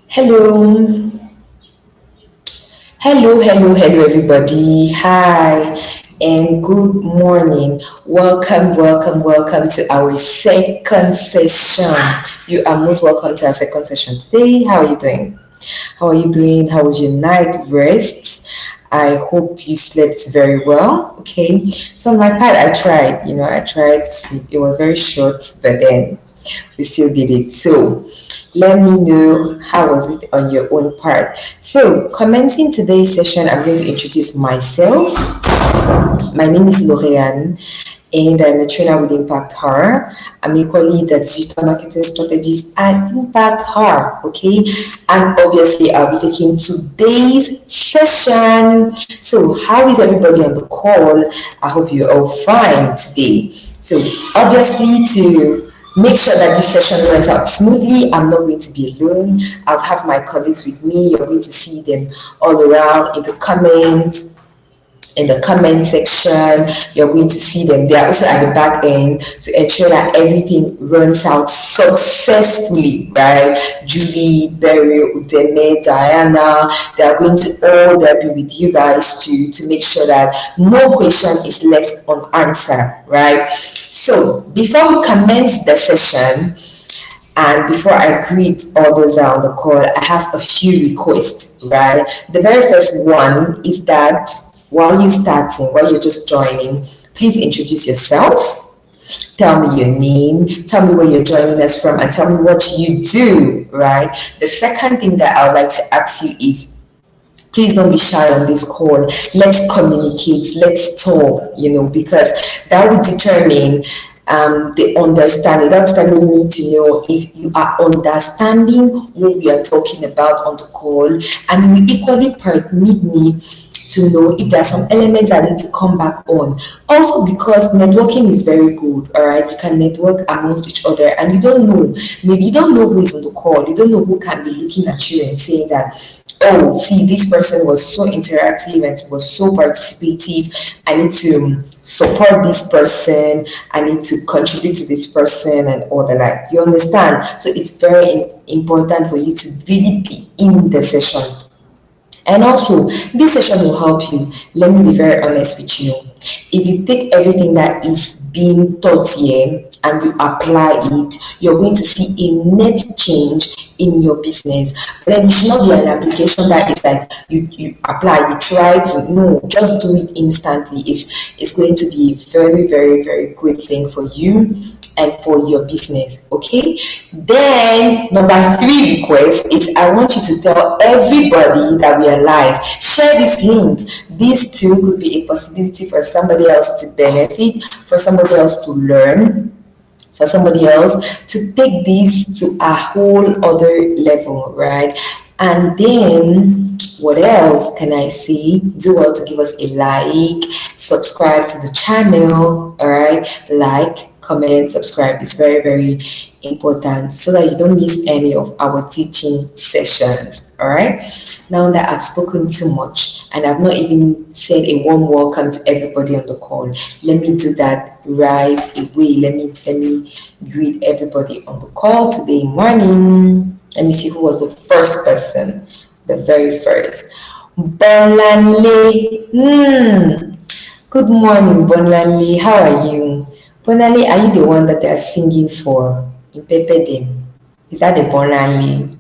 Hello, hello, everybody. Hi, and good morning. Welcome to our second session. You are most welcome to our second session today. How are you doing? How are you doing? How was your night rest? I hope you slept very well. Okay, so on my part, I tried. I tried to sleep. It was very short, but then we still did it. So let me know how was it on your own part. So commenting today's session, I'm going to introduce myself. My name is Lorianne and I'm a trainer with Impact Her. I'm equally the digital marketing strategist at Impact Her. Okay, and obviously I'll be taking today's session. So how is everybody on the call? I hope you're all fine today. So obviously to make sure that this session runs out smoothly, I'm not going to be alone. I'll have my colleagues with me. You're going to see them all around in the comment section. You're going to see them. They are also at the back end to ensure that everything runs out successfully, right? Julie, Barry, Udeme, Diana, they are going to all there be with you guys to make sure that no question is left unanswered, right? So before we commence the session, and before I greet all those on the call, I have a few requests, right? The very first one is that while you're just joining, please introduce yourself. Tell me your name, tell me where you're joining us from, and tell me what you do, right? The second thing that I would like to ask you is, please don't be shy on this call. Let's communicate, let's talk, because that will determine the understanding. That's why we need to know if you are understanding what we are talking about on the call, and it will equally permit me to know if there are some elements I need to come back on. Also, because networking is very good, all right? You can network amongst each other, and you don't know, maybe you don't know who is on the call, you don't know who can be looking at you and saying that, oh, see, this person was so interactive and was so participative. I need to support this person. I need to contribute to this person and all that. Like, you understand? So it's very important for you to really be in the session. And also, this session will help you. Let me be very honest with you. If you take everything that is being taught here and you apply it, you're going to see a net change in your business. But then it should not be an application that is like you apply, you try to, no, just do it instantly. It's going to be a very, very, very good thing for you and for your business. Okay, then number 3 request is, I want you to tell everybody that we are live. Share this link. This too could be a possibility for somebody else to benefit, for somebody else to learn, for somebody else to take this to a whole other level, right? And then what else can I say? Do well to give us a like, subscribe to the channel, all right? Like, comment, subscribe is very, very important so that you don't miss any of our teaching sessions, all right? Now that I've spoken too much and I've not even said a warm welcome to everybody on the call, let me do that right away. Let me greet everybody on the call today morning. Let me see who was the first person, the very first. Bonlanle. Good morning, Bonlanle. How are you? Bonlanle, are you the one that they are singing for in Pepe Dem? Is that the Bonlanle?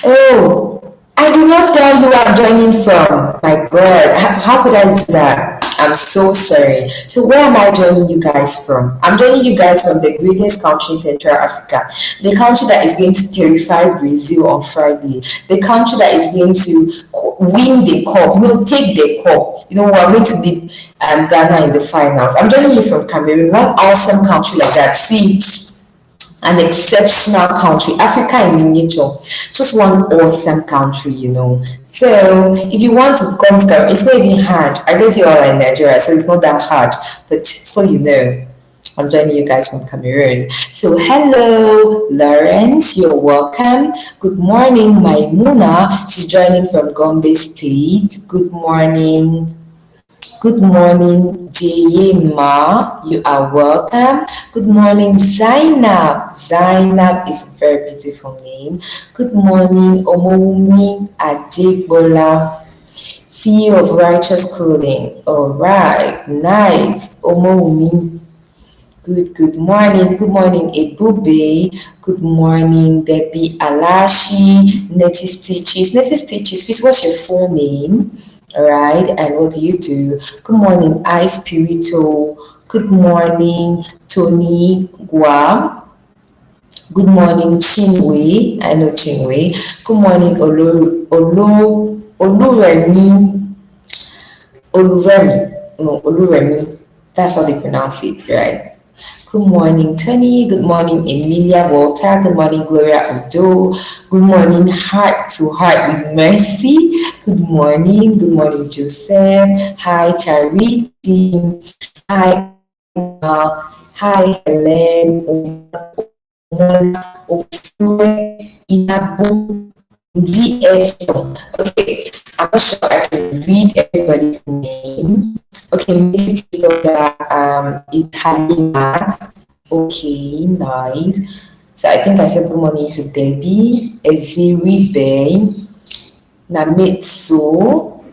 Oh, I did not tell you where I'm joining from. My God, how could I do that? I'm so sorry. So where am I joining you guys from? I'm joining you guys from the greatest country in Central Africa, the country that is going to terrify Brazil on Friday, the country that is going to win the cup, take the cup. We're going to beat Ghana in the finals. I'm joining you from Cameroon, one awesome country like that. See, an exceptional country, Africa in miniature, just one awesome country, So if you want to come to Cameroon, it's not even hard. I guess you're all in Nigeria, so it's not that hard. But so I'm joining you guys from Cameroon. So hello, Lawrence, you're welcome. Good morning, Maimuna. She's joining from Gombe State. Good morning. Good morning, Jema. You are welcome. Good morning, Zainab. Zainab is a very beautiful name. Good morning, Omowumi Adebola, CEO of Righteous Clothing. All right, nice. Omowumi. Good morning. Good morning, Ebube. Good morning, Debbie Alashi. Netty Stitches. Netty Stitches, please, what's your full name? All right, and what do you do? Good morning, I Spirito. Good morning, Tony Guam. Good morning, Chinwe. I know Chinwe. Good morning, Oluremi. Oluremi. No, Oluremi. That's how they pronounce it, right? Good morning, Tony. Good morning, Emilia Walter. Good morning, Gloria Odo. Good morning, Heart to Heart with Mercy. Good morning. Good morning, Joseph. Hi, Charity. Hi, hi, Helen. Inabu. Okay, I'm not sure I can read everybody's name. Okay, Mrs. Italian Max. Okay, nice. So I think I said good morning to Debbie, Eziri Bay, Namitsu.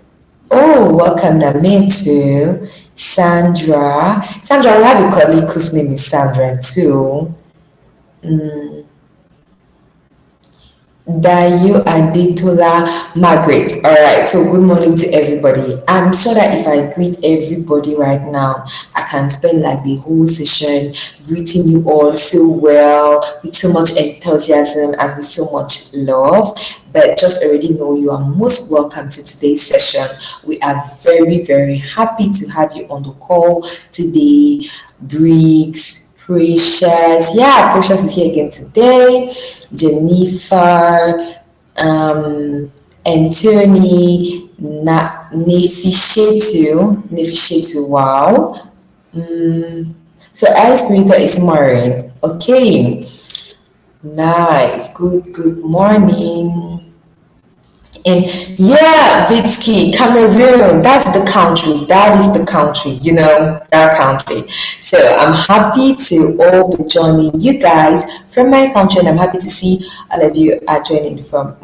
Oh, welcome, Namitsu. Sandra. Sandra, we have a colleague whose name is Sandra too. Mm. Dayo Adetola Margaret. All right, so good morning to everybody. I'm sure that if I greet everybody right now, I can spend like the whole session greeting you all so well, with so much enthusiasm and with so much love. But just already know you are most welcome to today's session. We are very, very happy to have you on the call today. Briggs, Precious, yeah, Precious is here again today. Jennifer, Anthony, Nefishetu, wow. So Ice Creator is Maureen. Okay, nice, good morning. And yeah, Vitsky, Cameroon, that's the country. That is the country, that country. So I'm happy to all be joining you guys from my country, and I'm happy to see all of you are joining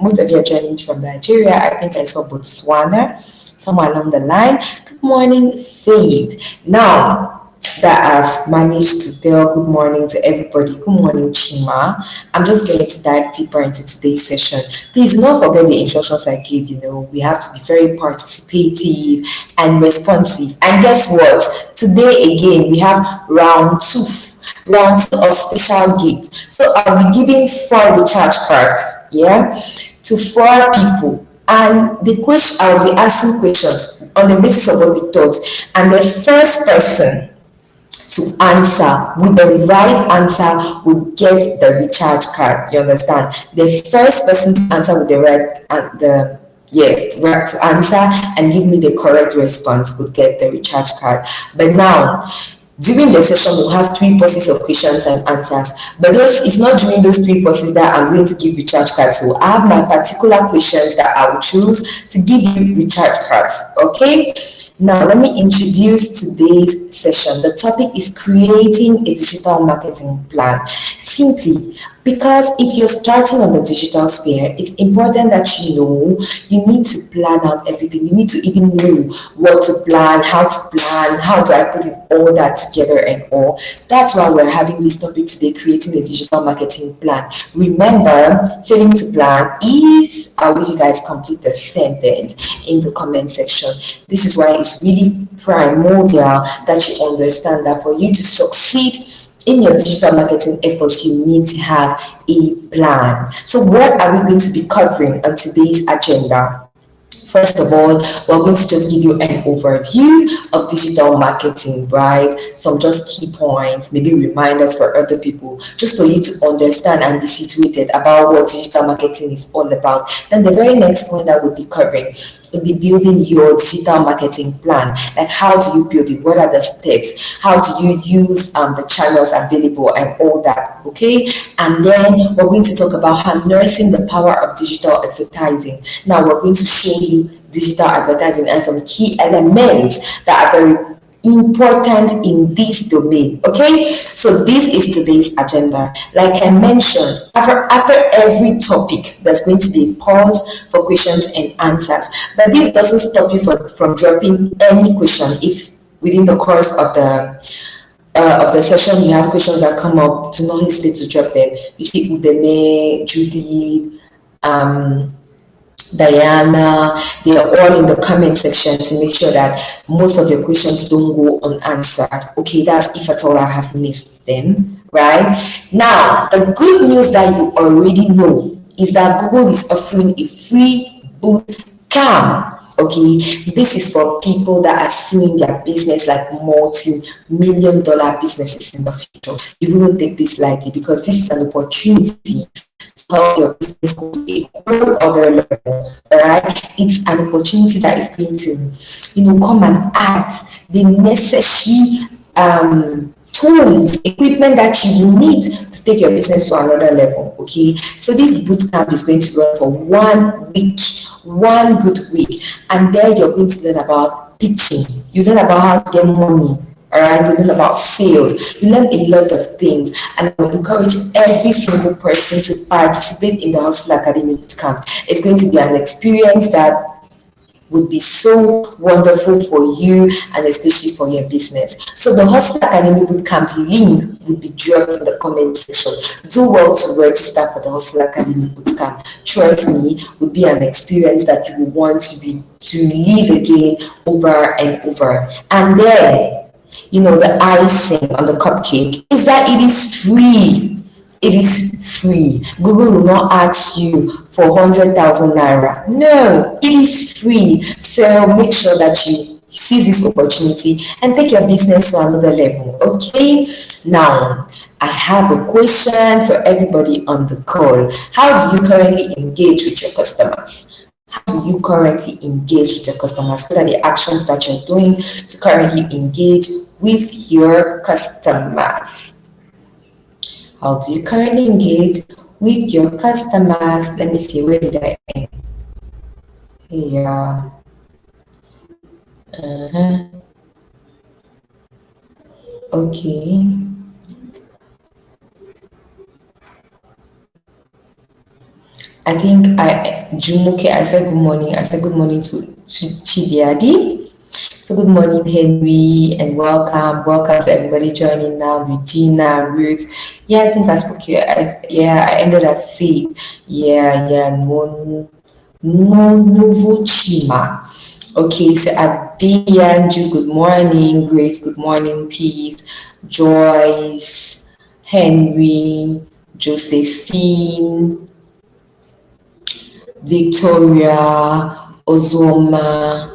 most of you are joining from Nigeria. I think I saw Botswana, somewhere along the line. Good morning, Faith. Now, that I've managed to tell good morning to everybody. Good morning, Chima. I'm just going to dive deeper into today's session. Please do not forget the instructions I gave. We have to be very participative and responsive. And guess what? Today again, we have round two of special gifts. So I'll be giving 4 recharge cards, yeah, to 4 people. And the question, I'll be asking questions on the basis of what we thought. And the first person to answer with the right answer will get the recharge card. You understand? The first person to answer with the right to answer and give me the correct response will get the recharge card. But now, during the session, we'll have 3 pauses of questions and answers. But it's not during those 3 pauses that I'm going to give recharge cards. So I have my particular questions that I will choose to give you recharge cards. Okay? Now, let me introduce today's session. The topic is creating a digital marketing plan. Simply, because if you're starting on the digital sphere, it's important that you need to plan out everything. You need to even know what to plan, how do I put all that together and all. That's why we're having this topic today, creating a digital marketing plan. Remember, failing to plan is, I will you guys complete the sentence in the comment section. This is why it's really primordial that you understand that for you to succeed in your digital marketing efforts, you need to have a plan. So what are we going to be covering on today's agenda? First of all, we're going to just give you an overview of digital marketing, right? Some just key points, maybe reminders for other people, just for you to understand and be situated about what digital marketing is all about. Then the very next point that we'll be covering will be building your digital marketing plan. Like, how do you build it? What are the steps? How do you use the channels available and all that, okay? And then we're going to talk about harnessing the power of digital advertising. Now, we're going to show you digital advertising and some key elements that are very important in this domain. Okay, so this is today's agenda. Like I mentioned, after every topic there's going to be a pause for questions and answers, but this doesn't stop you from dropping any question. If within the course of the session you have questions that come up, do not hesitate to drop them. You see Udeme, Judith, Diana, they are all in the comment section to make sure that most of your questions don't go unanswered. Okay, that's if at all I have missed them, right? Now, the good news that you already know is that Google is offering a free boot camp. Okay, this is for people that are seeing their business like multi-million-dollar businesses in the future. You wouldn't take this lightly because this is an opportunity to help your business go to a whole other level. Alright, it's an opportunity that is going to, come and add the necessary tools, equipment that you need to take your business to another level. Okay, so this boot camp is going to run for 1 week, 1 good week, and there you're going to learn about pitching. You learn about how to get money. All right, you learn about sales. You learn a lot of things, and I will encourage every single person to participate in the Hustle Academy Bootcamp. It's going to be an experience that would be so wonderful for you and especially for your business. So the Hustle Academy Bootcamp link would be dropped in the comment section. Do well to register for the Hustle Academy Bootcamp. Trust me, would be an experience that you will want to live again over and over. And then, the icing on the cupcake is that it is free. It is free. Google will not ask you for 100,000 naira. No, it is free. So make sure that you seize this opportunity and take your business to another level. Okay? Now, I have a question for everybody on the call. How do you currently engage with your customers? How do you currently engage with your customers? What are the actions that you're doing to currently engage with your customers? How do you currently engage with your customers? Let me see, where did I end? Yeah. Okay. I think Jumuke, I said good morning. I said good morning to Chidiadi. So good morning, Henry, and welcome. Welcome to everybody joining now. Regina, Ruth. Yeah, I think I spoke here. I ended at Faith. No Chima. Okay, so Abiyanju, good morning. Grace, good morning. Peace. Joyce, Henry, Josephine, Victoria, Ozoma,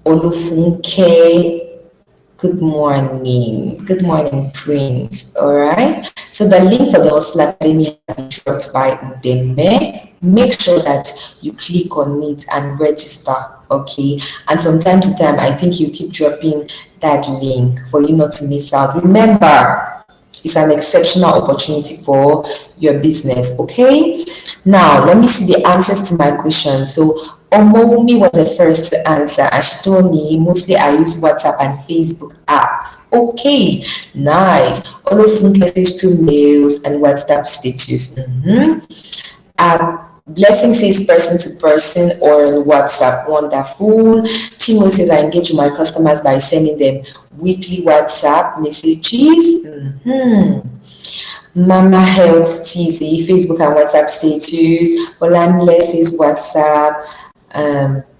Olufunke, good morning. Good morning, Prince. All right. So the link for the Hustle Academy has been dropped by Udeme. Make sure that you click on it and register. Okay. And from time to time, I think you keep dropping that link for you not to miss out. Remember, it's an exceptional opportunity for your business. Okay. Now, let me see the answers to my question. So, Omowumi was the first to answer, and she told me mostly I use WhatsApp and Facebook apps. Okay, nice. Olofunke says through mails and WhatsApp status. Blessing says person to person or on WhatsApp. Wonderful. Chimo says I engage with my customers by sending them weekly WhatsApp messages. Mama Health TZ, Facebook and WhatsApp status. Olanle says WhatsApp.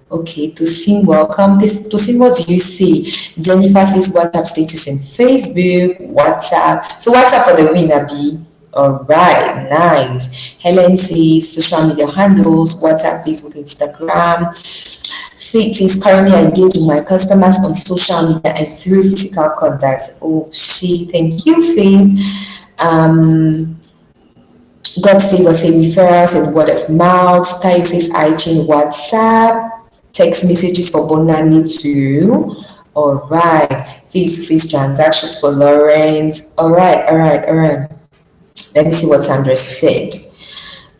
Okay, Tosin, welcome. Tosin, what do you say? Jennifer says WhatsApp status in Facebook, WhatsApp. So WhatsApp for the winner, B. All right, nice. Helen says social media handles, WhatsApp, Facebook, Instagram. Faith is currently engaged with my customers on social media and through physical contacts. Oh, thank you, Faith. God's favor says referrals and word of mouth. Tayo says IG, WhatsApp, text messages for Bonani too. All right, face-to-face transactions for Lawrence. All right. Let me see what Sandra said.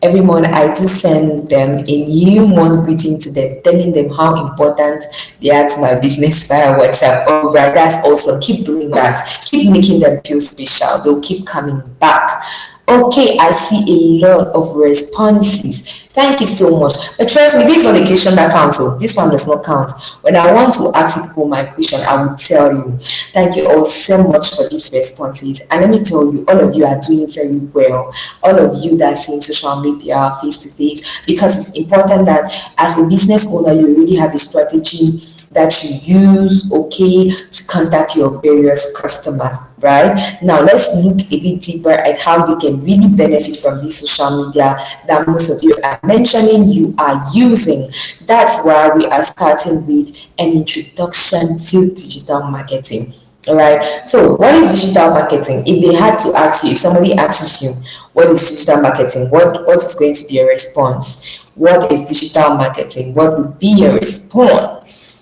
Every month, I just send them a new month greeting to them, telling them how important they are to my business via WhatsApp. All right, that's awesome. Keep doing that. Keep making them feel special. They'll keep coming back. Okay, I see a lot of responses. Thank you so much. But trust me, this is on occasion that counts. So this one does not count. When I want to ask people my question, I will tell you. Thank you all so much for these responses. And let me tell you, all of you are doing very well. All of you that's in social media face to face, because it's important that as a business owner, you already have a strategy that you use, okay, to contact your various customers. Right now, let's look a bit deeper at how you can really benefit from this social media that most of you are mentioning you are using. That's why we are starting with an introduction to digital marketing. All right, so what is digital marketing? If they had to ask you, if somebody asks you what is digital marketing, what is going to be your response? What is digital marketing? What would be your response?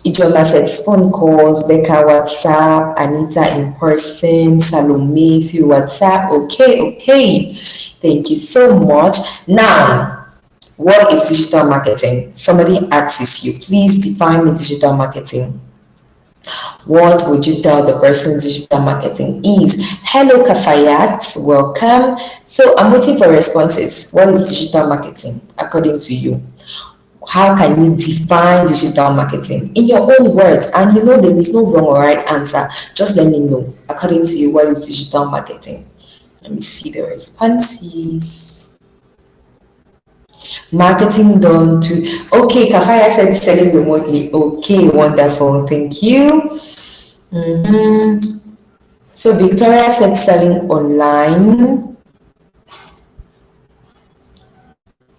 Ijoma says phone calls, Becca WhatsApp, Anita in person, Salome through WhatsApp. Okay. Thank you so much. Now, what is digital marketing? Somebody asks you, please define me digital marketing. What would you tell the person digital marketing is? Hello, Kafayat. Welcome. So I'm waiting for responses. What is digital marketing according to you? How can you define digital marketing in your own words? And you know there is no wrong or right answer. Just let me know, according to you, what is digital marketing? Let me see the responses. Marketing done to, okay, Kafaya said selling remotely. Okay, wonderful, thank you. So Victoria said selling online,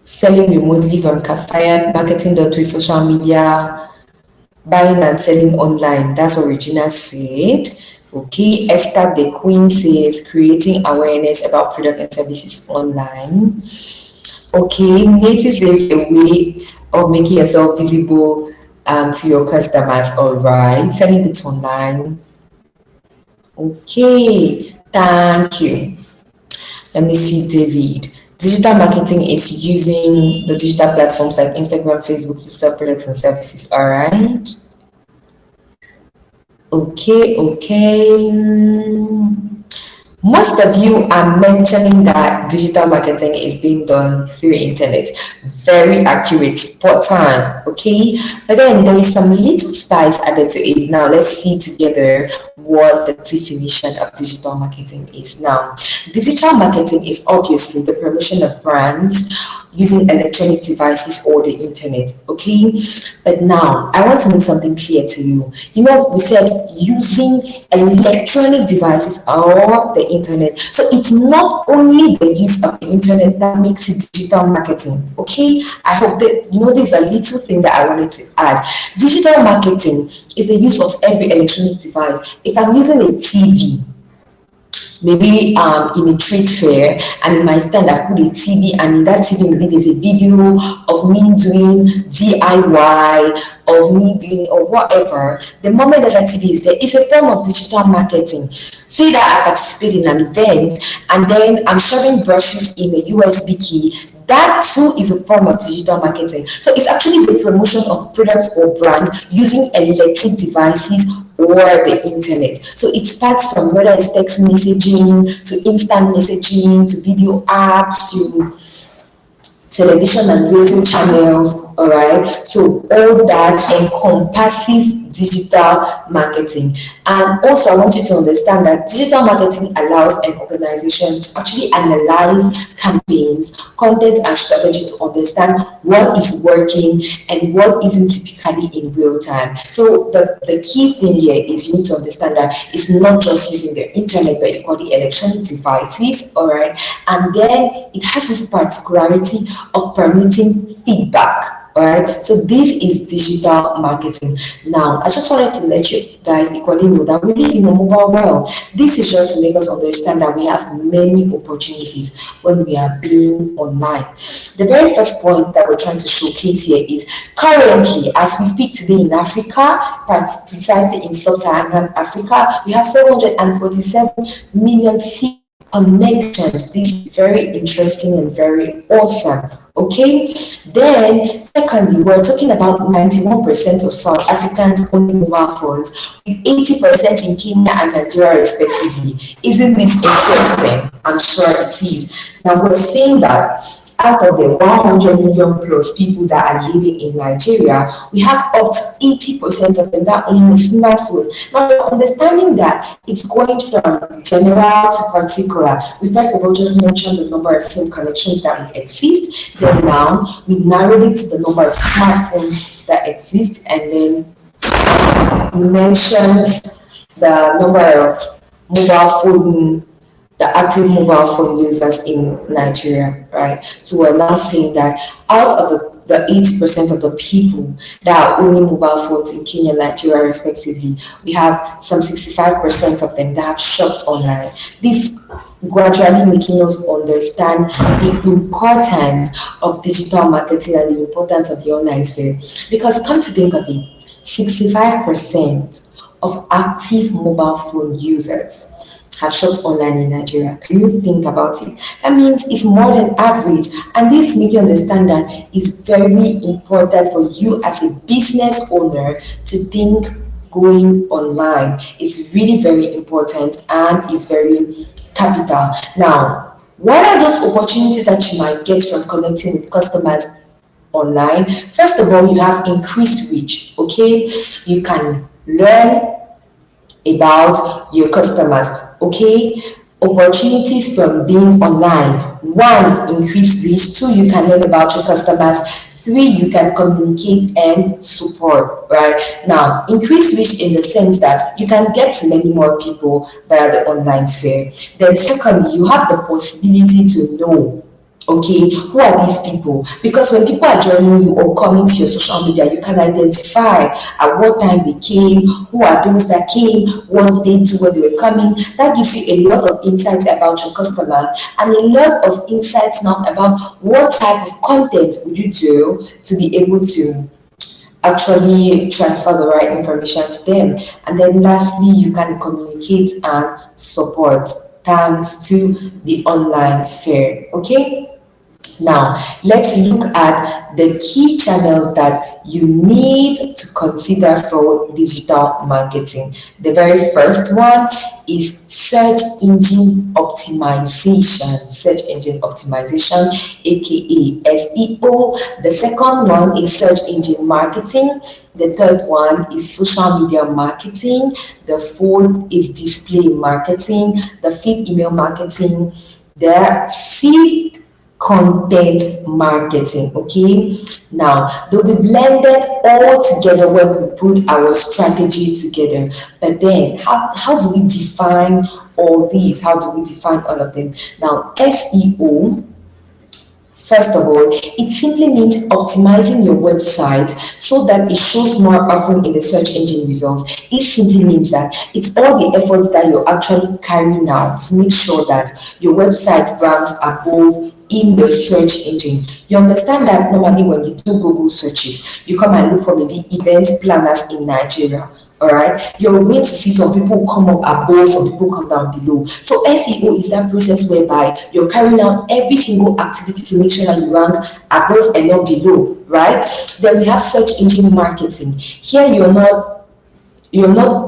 selling remotely from Kafaya, marketing done through social media, buying and selling online. That's what Regina said. Okay, Esther the Queen says creating awareness about product and services online. Okay, Native says a way of making yourself visible to your customers. All right, selling it online. Okay, thank you. Let me see, David. Digital marketing is using the digital platforms like Instagram, Facebook to sell products and services. All right. Okay. Most of you are mentioning that digital marketing is being done through internet. Very accurate, spot on, okay? But then there is some little spice added to it. Now let's see together what the definition of digital marketing is. Now, digital marketing is obviously the promotion of brands using electronic devices or the internet, okay? But now I want to make something clear to you. You know, we said using electronic devices or the internet. So it's not only the use of the internet that makes it digital marketing, okay? I hope that you know this is a little thing that I wanted to add. Digital marketing is the use of every electronic device. If I'm using a TV, maybe in a trade fair, and in my stand I put a TV, and in that TV maybe there's a video of me doing DIY, of me doing or whatever. The moment that TV is there, it's a form of digital marketing. Say that I participate in an event and then I'm shoving brushes in a USB key, that too is a form of digital marketing. So it's actually the promotion of products or brands using electric devices or the internet. So it starts from whether it's text messaging to instant messaging to video apps to television and radio channels. All right, so all that encompasses digital marketing. And also I want you to understand that digital marketing allows an organization to actually analyze campaigns, content and strategy to understand what is working and what isn't typically in real time. So the key thing here is you need to understand that it's not just using the internet but equally electronic devices. All right, and then it has this particularity of permitting feedback. All right, so this is digital marketing. Now, I just wanted to let you guys equally know that we live in a mobile world. This is just to make us understand that we have many opportunities when we are being online. The very first point that we're trying to showcase here is currently, as we speak today in Africa, precisely in sub-Saharan Africa, we have 747 million connections. This is very interesting and very awesome. Okay, then secondly, we're talking about 91% of South Africans owning mobile phones, with 80% in Kenya and Nigeria respectively. Isn't this interesting? I'm sure it is. Now we're saying that out of the 100 million plus people that are living in Nigeria, we have up to 80% of them that own a smartphone. Now, we're understanding that it's going from general to particular. We first of all just mentioned the number of SIM connections that would exist. Then now we narrowed it to the number of smartphones that exist, and then we mentioned the number of mobile phone the active mobile phone users in Nigeria, right? So we're now saying that out of the 80% of the people that are owning mobile phones in Kenya and Nigeria respectively, we have some 65% of them that have shopped online. This gradually making us understand the importance of digital marketing and the importance of the online sphere. Because come to think of it, 65% of active mobile phone users have shopped online in Nigeria. Can you think about it? That means it's more than average, and this makes you understand that it's very important for you as a business owner to think going online. It's really very important and it's very capital. Now, what are those opportunities that you might get from connecting with customers online? First of all, you have increased reach. Okay, you can learn about your customers. Okay, opportunities from being online: one, increase reach; two, you can learn about your customers; three, you can communicate and support. Right now, increase reach in the sense that you can get to many more people via the online sphere. Then secondly, you have the possibility to know, okay, who are these people? Because when people are joining you or coming to your social media, you can identify at what time they came, who are those that came, what they do when they were coming. That gives you a lot of insights about your customers and a lot of insights now about what type of content would you do to be able to actually transfer the right information to them. And then lastly, you can communicate and support thanks to the online sphere. Okay, now let's look at the key channels that you need to consider for digital marketing. The very first one is search engine optimization, aka SEO. The second one is search engine marketing. The third one is social media marketing. The fourth is display marketing. The fifth, email marketing. The sixth, content marketing. Okay, now they'll be blended all together when we put our strategy together. But then how do we define all these? How do we define all of them? Now, SEO, first of all, it simply means optimizing your website so that it shows more often in the search engine results. It simply means that it's all the efforts that you're actually carrying out to make sure that your website ranks above in the search engine. You understand that normally when you do Google searches, you come and look for maybe event planners in Nigeria. All right, you're going to see some people come up above, some people come down below. So SEO is that process whereby you're carrying out every single activity to make sure that you rank above and not below, right? Then we have search engine marketing. Here you're not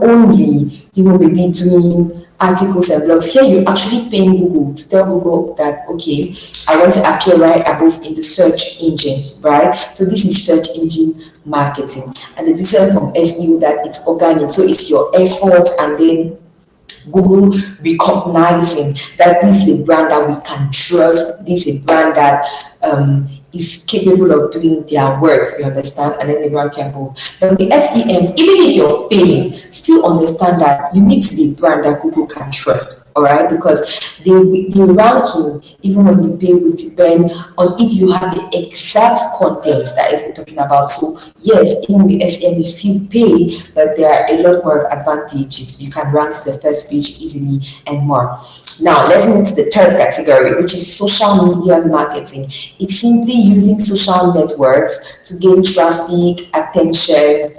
only maybe doing articles and blogs. Here you're actually paying Google to tell Google that, okay, I want to appear right above in the search engines, right? So this is search engine marketing. And the difference from SEO that it's organic, so it's your effort and then Google recognizing that this is a brand that we can trust, this is a brand that is capable of doing their work, you understand, and then they rank you above. But the SEM, even if you're paying, still understand that you need to be a brand that Google can trust. All right, because the ranking, even when you pay, will depend on if you have the exact content that is talking about. So yes, even with SEM you still pay, but there are a lot more advantages. You can rank to the first page easily and more. Now let's move to the third category, which is social media marketing. It's simply using social networks to gain traffic, attention,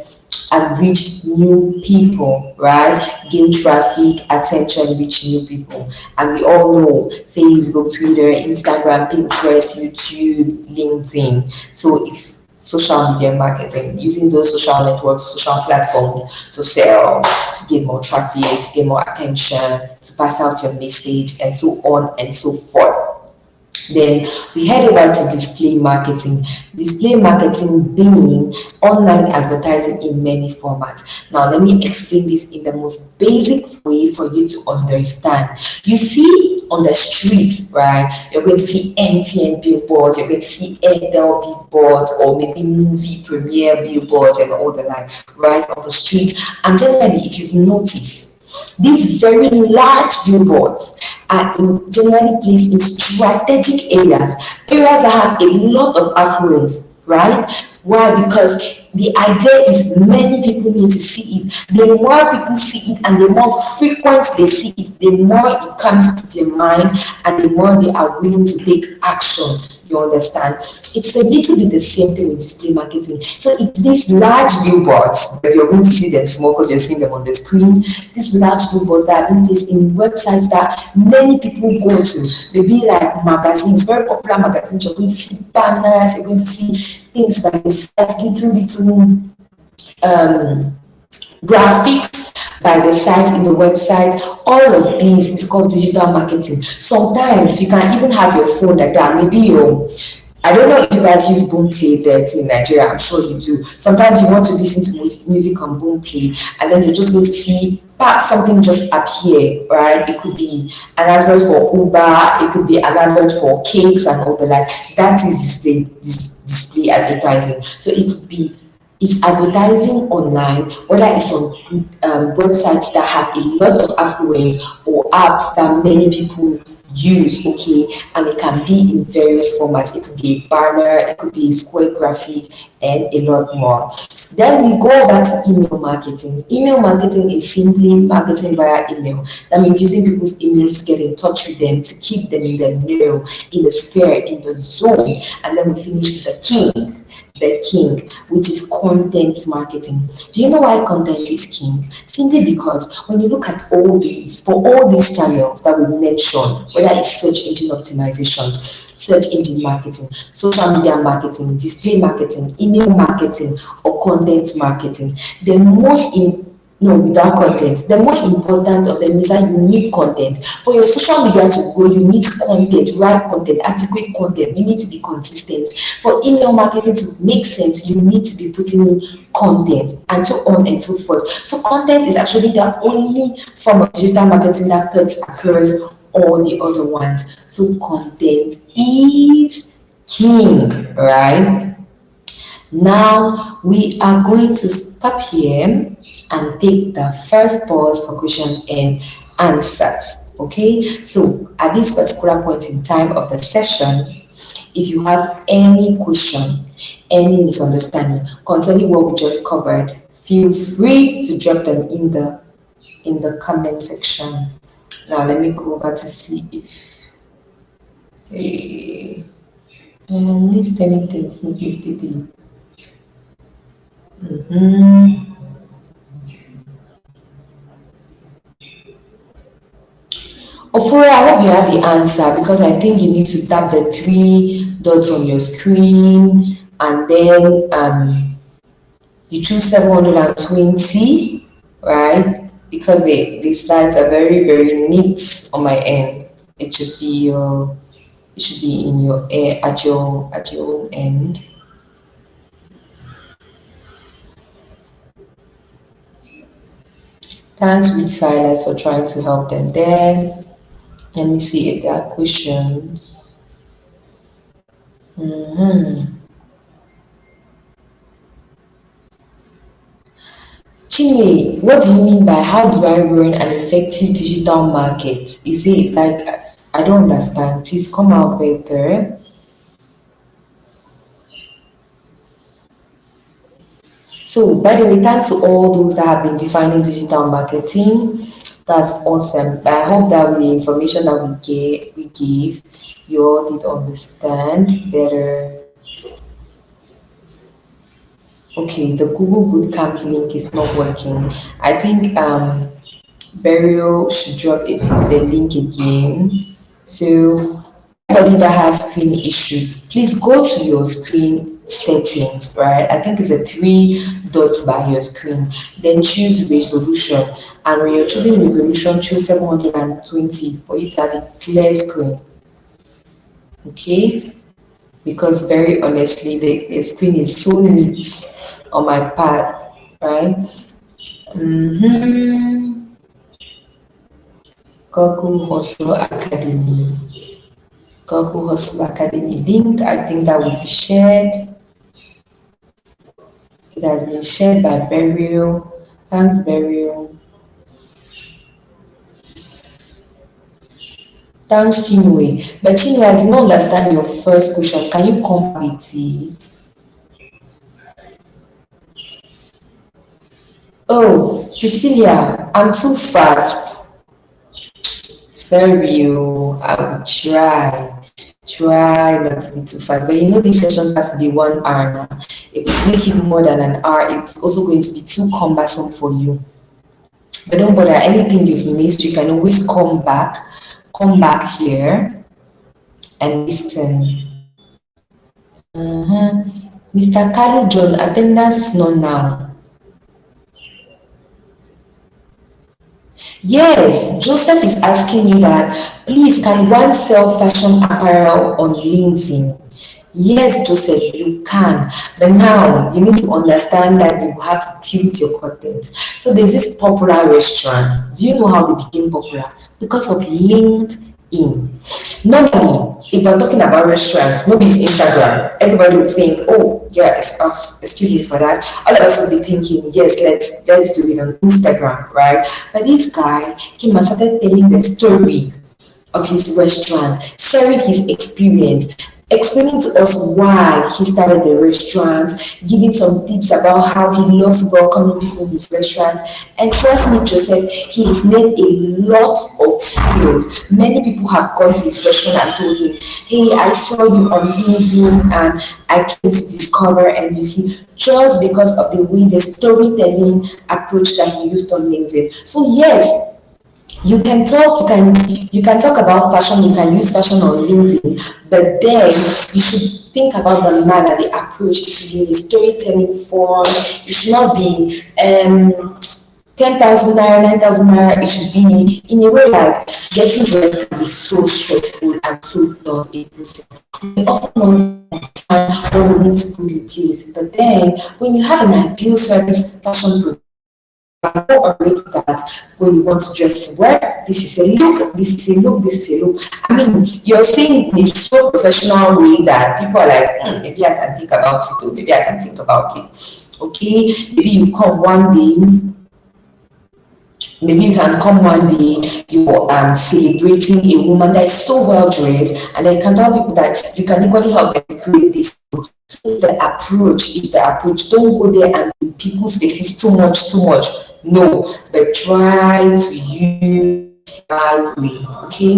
and reach new people, right? gain traffic, attention, reach new people. And we all know Facebook, Twitter, Instagram, Pinterest, YouTube, LinkedIn. So it's social media marketing, using those social networks, social platforms to sell, to get more traffic, to get more attention, to pass out your message, and so on and so forth. Then we head over to display marketing. Display marketing being online advertising in many formats. Now, let me explain this in the most basic way for you to understand. You see on the streets, right? You're going to see MTN billboards, you're going to see Airtel billboards, or maybe movie premiere billboards and all the like, right on the streets. And generally, if you've noticed, these very large billboards are generally placed in strategic areas that have a lot of affluence, right? Why? Because the idea is many people need to see it. The more people see it and the more frequent they see it, the more it comes to their mind and the more they are willing to take action. You understand? It's a little bit the same thing with display marketing. So it's these large billboards, but you're going to see them small because you're seeing them on the screen. These large billboards that are being placed in websites that many people go to. Maybe like magazines, very popular magazines. You're going to see banners, you're going to see things like this, little graphics by the site in the website. All of these is called digital marketing. Sometimes you can even have your phone like that. Maybe I don't know if you guys use Boomplay there in Nigeria. I'm sure you do. Sometimes you want to listen to music on Boomplay, and then you're just going to see perhaps something just appear, right? It could be an advert for Uber, it could be an advert for cakes and all the like. That is display advertising. So it could be it's advertising online, whether it's on websites that have a lot of affluence or apps that many people use, okay, and it can be in various formats. It could be a banner, it could be a square graphic, and a lot more. Then we go back to email marketing. Email marketing is simply marketing via email. That means using people's emails to get in touch with them, to keep them in the know, in the sphere, in the zone. And then we finish with the king, which is content marketing. Do you know why content is king? Simply because when you look at all these, for all these channels that we mentioned, whether it's search engine optimization, search engine marketing, social media marketing, display marketing, email marketing, or content marketing, without content. The most important of them is that you need content. For your social media to grow, you need content, right content, adequate content. You need to be consistent. For email marketing to make sense, you need to be putting in content, and so on and so forth. So content is actually the only form of digital marketing that cuts across all the other ones. So content is king, right? Now we are going to stop here and take the first pause for questions and answers. Okay, so at this particular point in time of the session, if you have any question, any misunderstanding concerning what we just covered, feel free to drop them in the comment section. Now let me go over to see if I missed anything since yesterday. Ofura, I hope you have the answer, because I think you need to tap the 3 dots on your screen and then you choose 720, right? Because the slides are very, very neat on my end. It should be in your at your own end. Thanks, Read Silas, for trying to help them there. Let me see if there are questions. Chinwe, what do you mean by how do I run an effective digital market? Is it like, I don't understand. Please come out better. So, by the way, thanks to all those that have been defining digital marketing. That's awesome. I hope that with the information that we gave, you all did understand better. Okay, the Google Bootcamp link is not working. I think Burial should drop the link again. So anybody that has screen issues, please go to your screen settings, right? I think it's the three dots by your screen. Then choose resolution. And when you're choosing resolution, choose 720 for you to have a clear screen. Okay? Because very honestly, the screen is so neat on my part, right? Google Hustle Academy. Google Hustle Academy link. I think that will be shared. It has been shared by Burial. Thanks, Burial. Thanks, Chinwe. But Chinwe, I did not understand your first question. Can you complete it? Oh, Priscilla, I'm too fast. Sorry, I will try not to be too fast. But you know, these sessions has to be 1 hour now. If you make it more than an hour, it's also going to be too cumbersome for you. But don't bother, anything you've missed, you can always come back here and listen. Mr. Carlo John, attendance not now. Yes, Joseph is asking you that, please, can one sell fashion apparel on LinkedIn? Yes, Joseph, you can. But now you need to understand that you have to tilt your content. So there's this popular restaurant. Do you know how they became popular? Because of LinkedIn. Normally, if we're talking about restaurants, nobody's Instagram. Everybody would think, oh, yeah, excuse me for that. All of us would be thinking, yes, let's do it on Instagram, right? But this guy came and started telling the story of his restaurant, sharing his experience, explaining to us why he started the restaurant, giving some tips about how he loves welcoming people in his restaurant. And trust me, Joseph, he has made a lot of sales. Many people have gone to his restaurant and told him, hey, I saw you on LinkedIn and I came to discover, and you see, just because of the way the storytelling approach that he used on LinkedIn. So yes, you can talk about fashion, you can use fashion on LinkedIn, but then you should think about the manner, the approach. It should be in a storytelling form. It should not be 10,000 naira, 9,000 naira. It should be in a way like getting dressed can be so stressful and so tough a process. We often want what we need to put in place, but then when you have an ideal service fashion product, already that when you want to dress to work, this is a look, this is a look, this is a look. I mean, you're saying in a so professional way that people are like, maybe I can think about it, or maybe I can think about it. Okay, maybe you come one day, maybe you can come one day, you're celebrating a woman that is so well dressed, and then you can tell people that you can equally help them create this. So it's the approach, Don't go there and in people's faces too much. No, but try to use right way. Okay.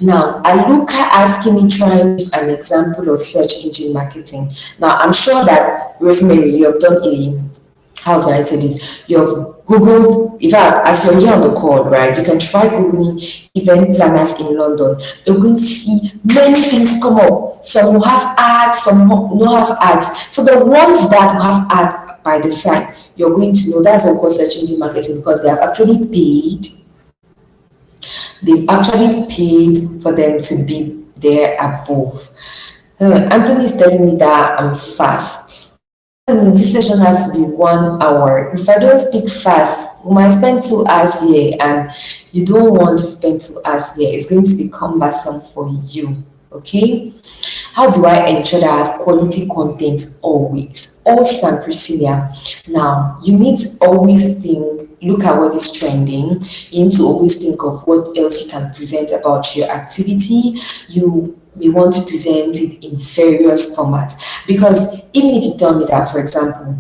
Now, Aluka asking me trying an example of search engine marketing. Now, I'm sure that Rosemary, you have done how do I say this? You've Googled, in fact, as you're here on the call, right, you can try Googling event planners in London. You're going to see many things come up. Some will have ads, some will not have ads. So the ones that will have ads by the side, you're going to know that's what we call search engine marketing, because they have actually paid. They've actually paid for them to be there above. Anthony is telling me that I'm fast. This session has to be 1 hour. If I don't speak fast, we might spend 2 hours here, and you don't want to spend 2 hours here. It's going to be cumbersome for you. Okay? How do I ensure that I have quality content always? Also, and Priscilla, now you need to always look at what is trending. You need to always think of what else you can present about your activity. we want to present it in various formats. Because even if you tell me that, for example,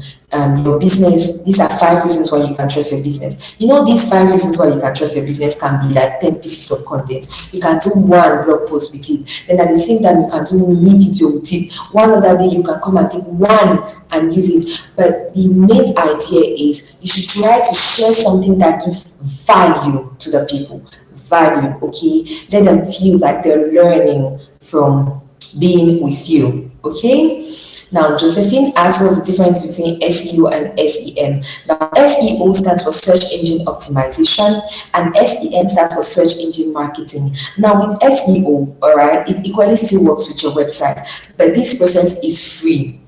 your business, these are 5 reasons why you can trust your business. These 5 reasons why you can trust your business can be like 10 pieces of content. You can do one blog post with it. Then at the same time, you can do mini video with it. One other day, you can come and take one and use it. But the main idea is you should try to share something that gives value to the people. Value, okay? Let them feel like they're learning from being with you, okay? Now, Josephine asks us the difference between SEO and SEM. Now, SEO stands for search engine optimization, and SEM stands for search engine marketing. Now, with SEO, all right, it equally still works with your website, but this process is free.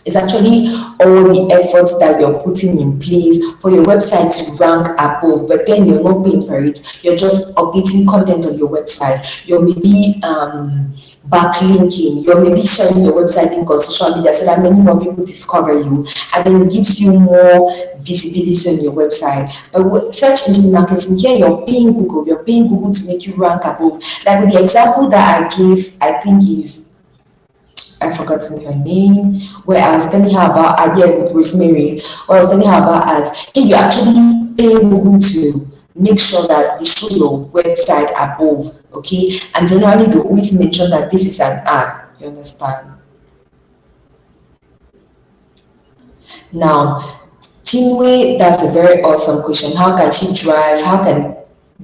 It's actually all the efforts that you're putting in place for your website to rank above, but then you're not paying for it. You're just updating content on your website. You're maybe backlinking. You're maybe sharing your website link on social media so that many more people discover you, and then it gives you more visibility on your website. But with search engine marketing, here you're paying Google. You're paying Google to make you rank above. Like with the example that I gave, I think is I've forgotten her name, where I was telling her about idea Rosemary, or I was telling her about ads. Can you actually pay Google to make sure that they show your website above, okay? And generally they always mention that this is an ad, you understand? Now, Chinwe, that's a very awesome question. How can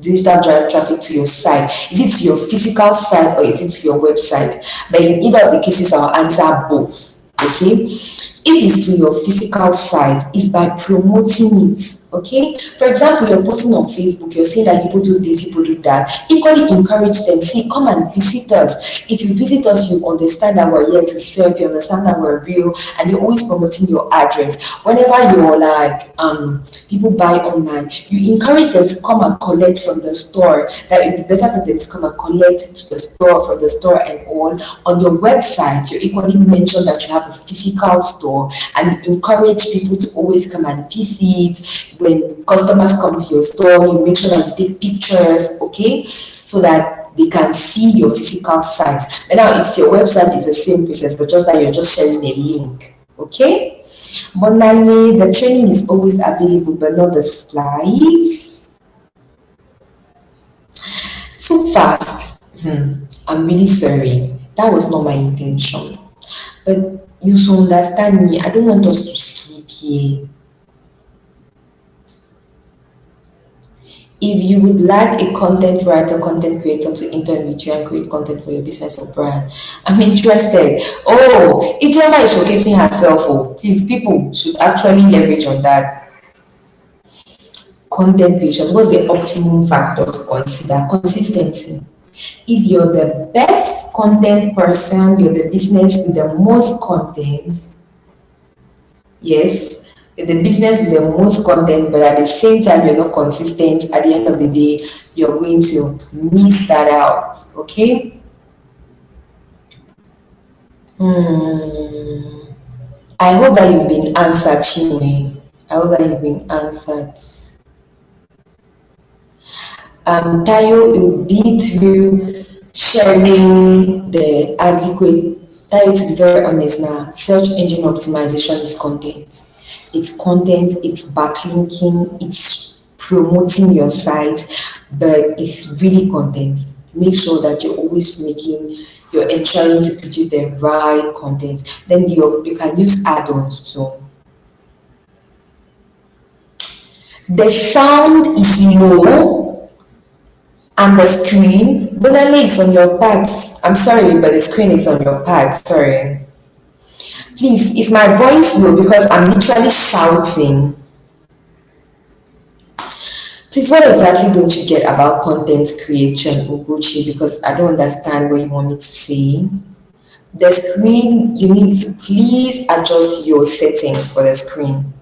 digital drive traffic to your site? Is it to your physical site or is it to your website? But in either of the cases, I'll answer both. Okay, if it's to your physical site, it's by promoting it. Okay, for example, you're posting on Facebook, you're saying that people do this, people do that. Equally encourage them, say, come and visit us. If you visit us, you understand that we're here to serve, you understand that we're real, and you're always promoting your address. Whenever you're like people buy online, you encourage them to come and collect from the store. That it would be better for them to come and collect to the store, from the store and all. On your website, you equally mention that you have a physical store, and encourage people to always come and visit. When customers come to your store, you make sure that you take pictures, okay, so that they can see your physical site. But now it's your website, it's the same process, but just that you're just sharing a link, okay? Bonale, the training is always available, but not the slides. Too fast. I'm really sorry. That was not my intention. But you should understand me. I don't want us to sleep here. If you would like a content writer, content creator to intern with you and create content for your business or brand, I'm interested. Oh, Ijoma is showcasing herself. Oh, please, people should actually leverage on that. Content creation, what's the optimum factor to consider? Consistency. If you're the best content person, you're the business with the most content, yes, the business with the most content, but at the same time you're not consistent, at the end of the day you're going to miss that out, okay? I hope that you've been answered, Chinwe. I hope that you've been answered. Tayo will be through sharing the adequate. Tayo, to be very honest now, search engine optimization is content. It's content, it's backlinking, it's promoting your site, but it's really content. Make sure that you're ensuring to produce the right content. Then you can use add-ons too. The sound is low and the screen, Bonale, is on your pads. I'm sorry, but the screen is on your pads. Sorry. Please, is my voice low because I'm literally shouting? Please, what exactly don't you get about content creation, Uguchi? Because I don't understand what you want me to say. The screen, you need to please adjust your settings for the screen.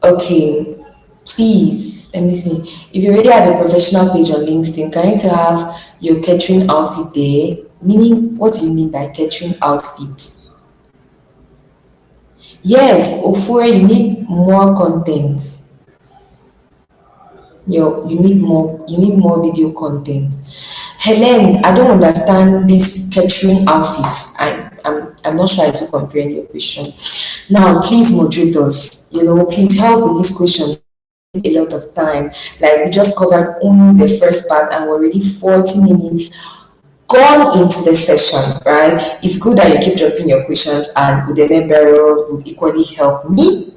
Okay, please, let me see. If you already have a professional page on LinkedIn, can you still have your catering outfit there? Meaning, what do you mean by catering outfit? Yes, Ofure, you need more content. You need more video content. Helen, I don't understand this catering outfits. I'm not sure I to comprehend your question. Now, please, moderators, please help with these questions. A lot of time. Like we just covered only the first part and we're already 40 minutes gone into the session, right? It's good that you keep dropping your questions, and Udeme Beryl would equally help me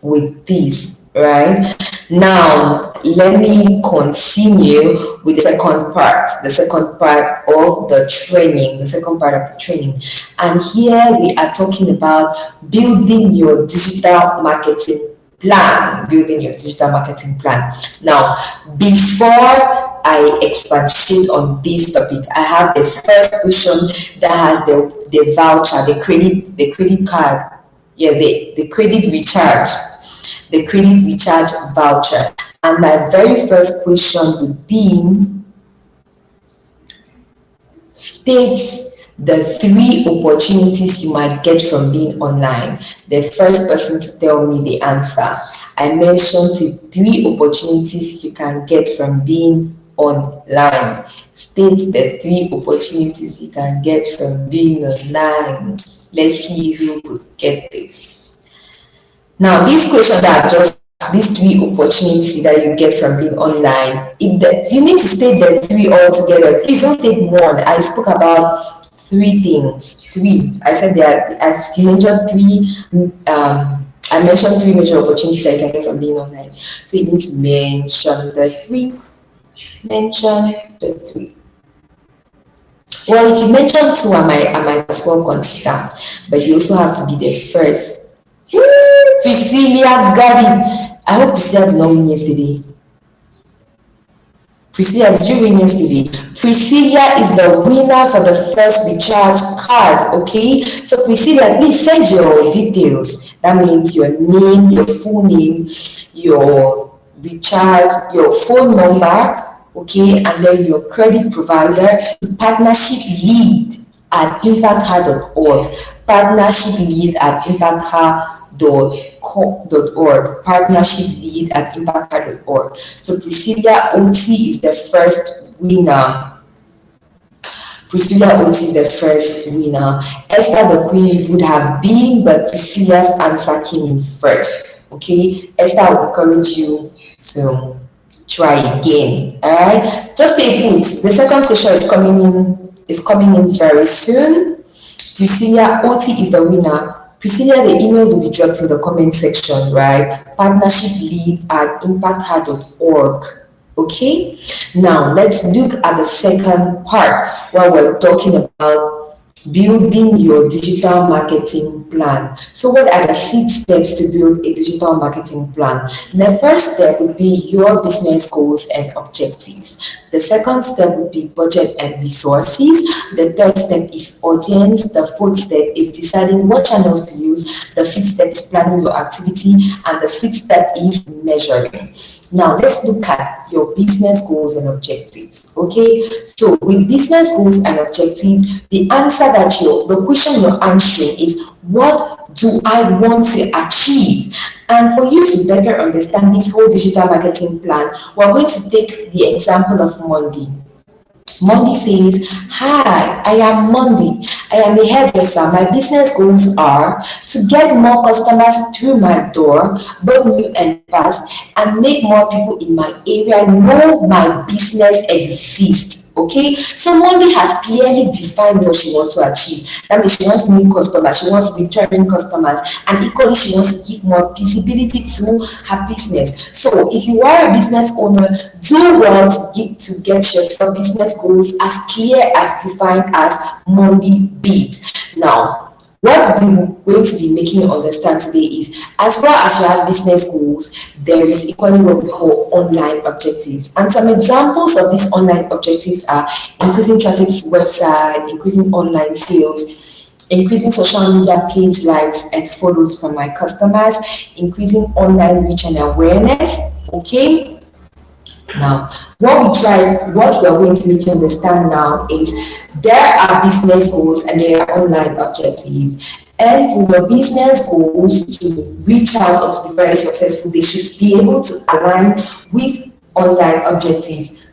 with this, right? Now, let me continue with the second part of the training, And here we are talking about building your digital marketing plan. Now, before I expatiate on this topic, I have the first question that has the voucher, the credit card, the credit recharge voucher. And my very first question would be, state the 3 opportunities you might get from being online. The first person to tell me the answer. I mentioned 3 opportunities you can get from being online. State the 3 opportunities you can get from being online. Let's see who could get this. Now, this question that I just asked, these 3 opportunities that you get from being online, you need to state the 3 altogether. Please don't take one. I spoke about 3 things. 3. I said that as you mentioned 3. I mentioned 3 major opportunities that you can get from being online. So you need to mention the 3. Mention the 3. Well, if you mention 2, I might as well consider, but you also have to be the first. Priscilla got it. I hope Priscilla did not win yesterday. Priscilla, did you win yesterday? Priscilla is the winner for the first recharge card, okay? So Priscilla, please send your details. That means your name, your full name, your recharge, your phone number, okay? And then your credit provider, partnership lead at impacther.org. Partnership lead at impacther.org. Partnership lead at impacther.org. So Priscilla OT is the first winner. Esther the Queen would have been, but Priscilla's answer came in first. Okay, Esther, I would encourage you to try again. All right, just stay put. The second question is coming in very soon. Priscilla OT is the winner. Priscilla, the email will be dropped in the comment section, right? Partnership lead at impacther.org. Okay, now let's look at the second part where we're talking about building your digital marketing plan. So what are the 6 steps to build a digital marketing plan? The first step would be your business goals and objectives. The second step would be budget and resources. The third step is audience. The fourth step is deciding what channels to use. The fifth step is planning your activity. And the sixth step is measuring. Now let's look at your business goals and objectives. Okay, so with business goals and objectives, the question you're answering is, what do I want to achieve? And for you to better understand this whole digital marketing plan, we're going to take the example of Monday. Monday says, hi, I am Monday. I am a hairdresser. My business goals are to get more customers through my door, both new and past, and make more people in my area know my business exists. Okay, so Monday has clearly defined what she wants to achieve. That means she wants new customers, she wants returning customers, and equally she wants to give more visibility to her business. So if you are a business owner, do well to get yourself business goals as clear as defined as Monday beats. Now, what we're going to be making you understand today is, as well as you have business goals, there is equally what we call online objectives. And some examples of these online objectives are increasing traffic to website, increasing online sales, increasing social media page likes and follows from my customers, increasing online reach and awareness. Okay. Now, what we are going to make you understand now is there are business goals and there are online objectives. And for your business goals to reach out or to be very successful, they should be able to align with online objectives.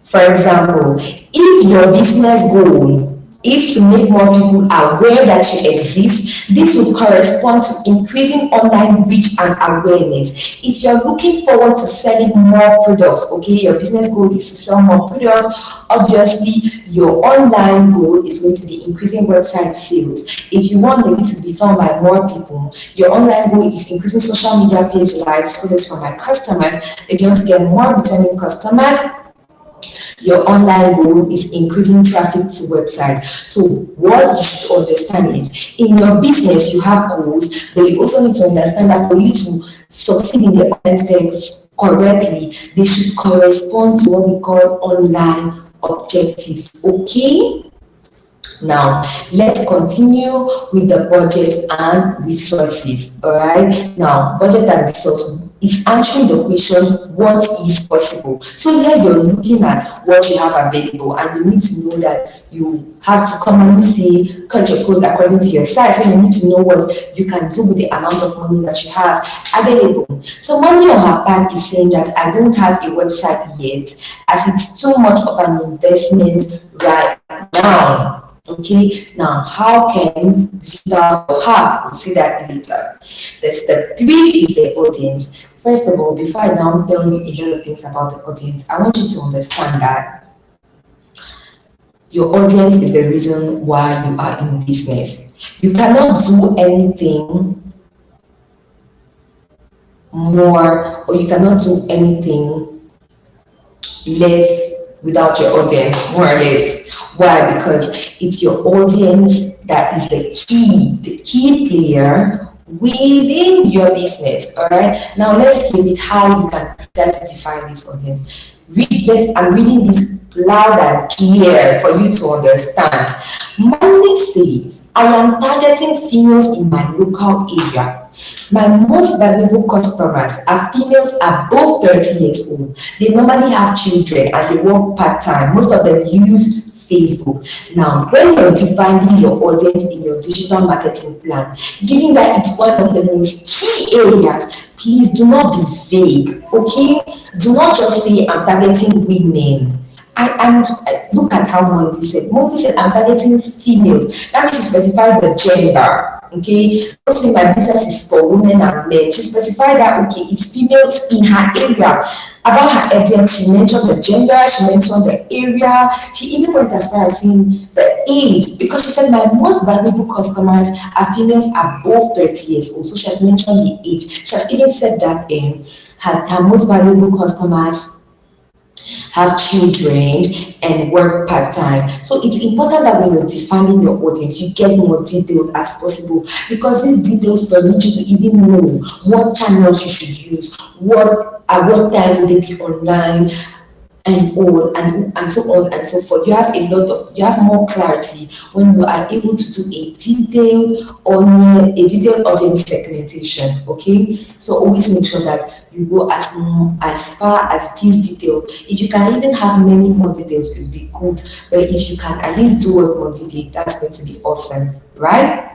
For example, if your business goal is to make more people aware that you exist, this would correspond to increasing online reach and awareness. If you're looking forward to selling more products, okay, your business goal is to sell more products, obviously your online goal is going to be increasing website sales. If you want maybe to be found by more people, your online goal is increasing social media page likes, followers from my customers. If you want to get more returning customers, your online goal is increasing traffic to website. So what you should understand is in your business you have goals, but you also need to understand that for you to succeed in the online space correctly, they should correspond to what we call online objectives. Okay, now let's continue with the budget and resources. All right, now budget and resources is answering the question what is possible. So here you're looking at what you have available, and you need to know that you have to commonly say cut your code according to your size. So you need to know what you can do with the amount of money that you have available. So Money on her part is saying that I don't have a website yet as it's too much of an investment right now. Okay, now how can digital her? We'll see that later. The step 3 is the audience. First of all, before I now tell you a lot of things about the audience, I want you to understand that your audience is the reason why you are in business. You cannot do anything more, or you cannot do anything less without your audience, more or less. Why? Because it's your audience that is the key player within your business. All right. Now let's look at how you can define this audience. Read this. I'm reading this loud and clear for you to understand. Money says, I am targeting females in my local area. My most valuable customers are females above 30 years old. They normally have children and they work part-time. Most of them use Facebook. Now, when you're defining your audience in your digital marketing plan, given that it's one of the most key areas, please do not be vague, okay? Do not just say I'm targeting women. Look at how Monty said. Monty said I'm targeting females. That means she specified the gender. Okay, don't say my business is for women and men. She specified that okay, it's females in her area. About her audience, she mentioned the gender, she mentioned the area, she even went as far as saying the age, because she said my most valuable customers are females above 30 years old. So she has mentioned the age. She has even said that her most valuable customers have children and work part-time. So it's important that when you're defining your audience, you get more detailed as possible, because these details permit you to even know what channels you should use, at what time will they be online, and all and so on and so forth. You have more clarity when you are able to do a detailed audience segmentation. Okay, so always make sure that you go as far as this detail. If you can even have many more details, it would be good, but if you can at least do it more detail, that's going to be awesome, right?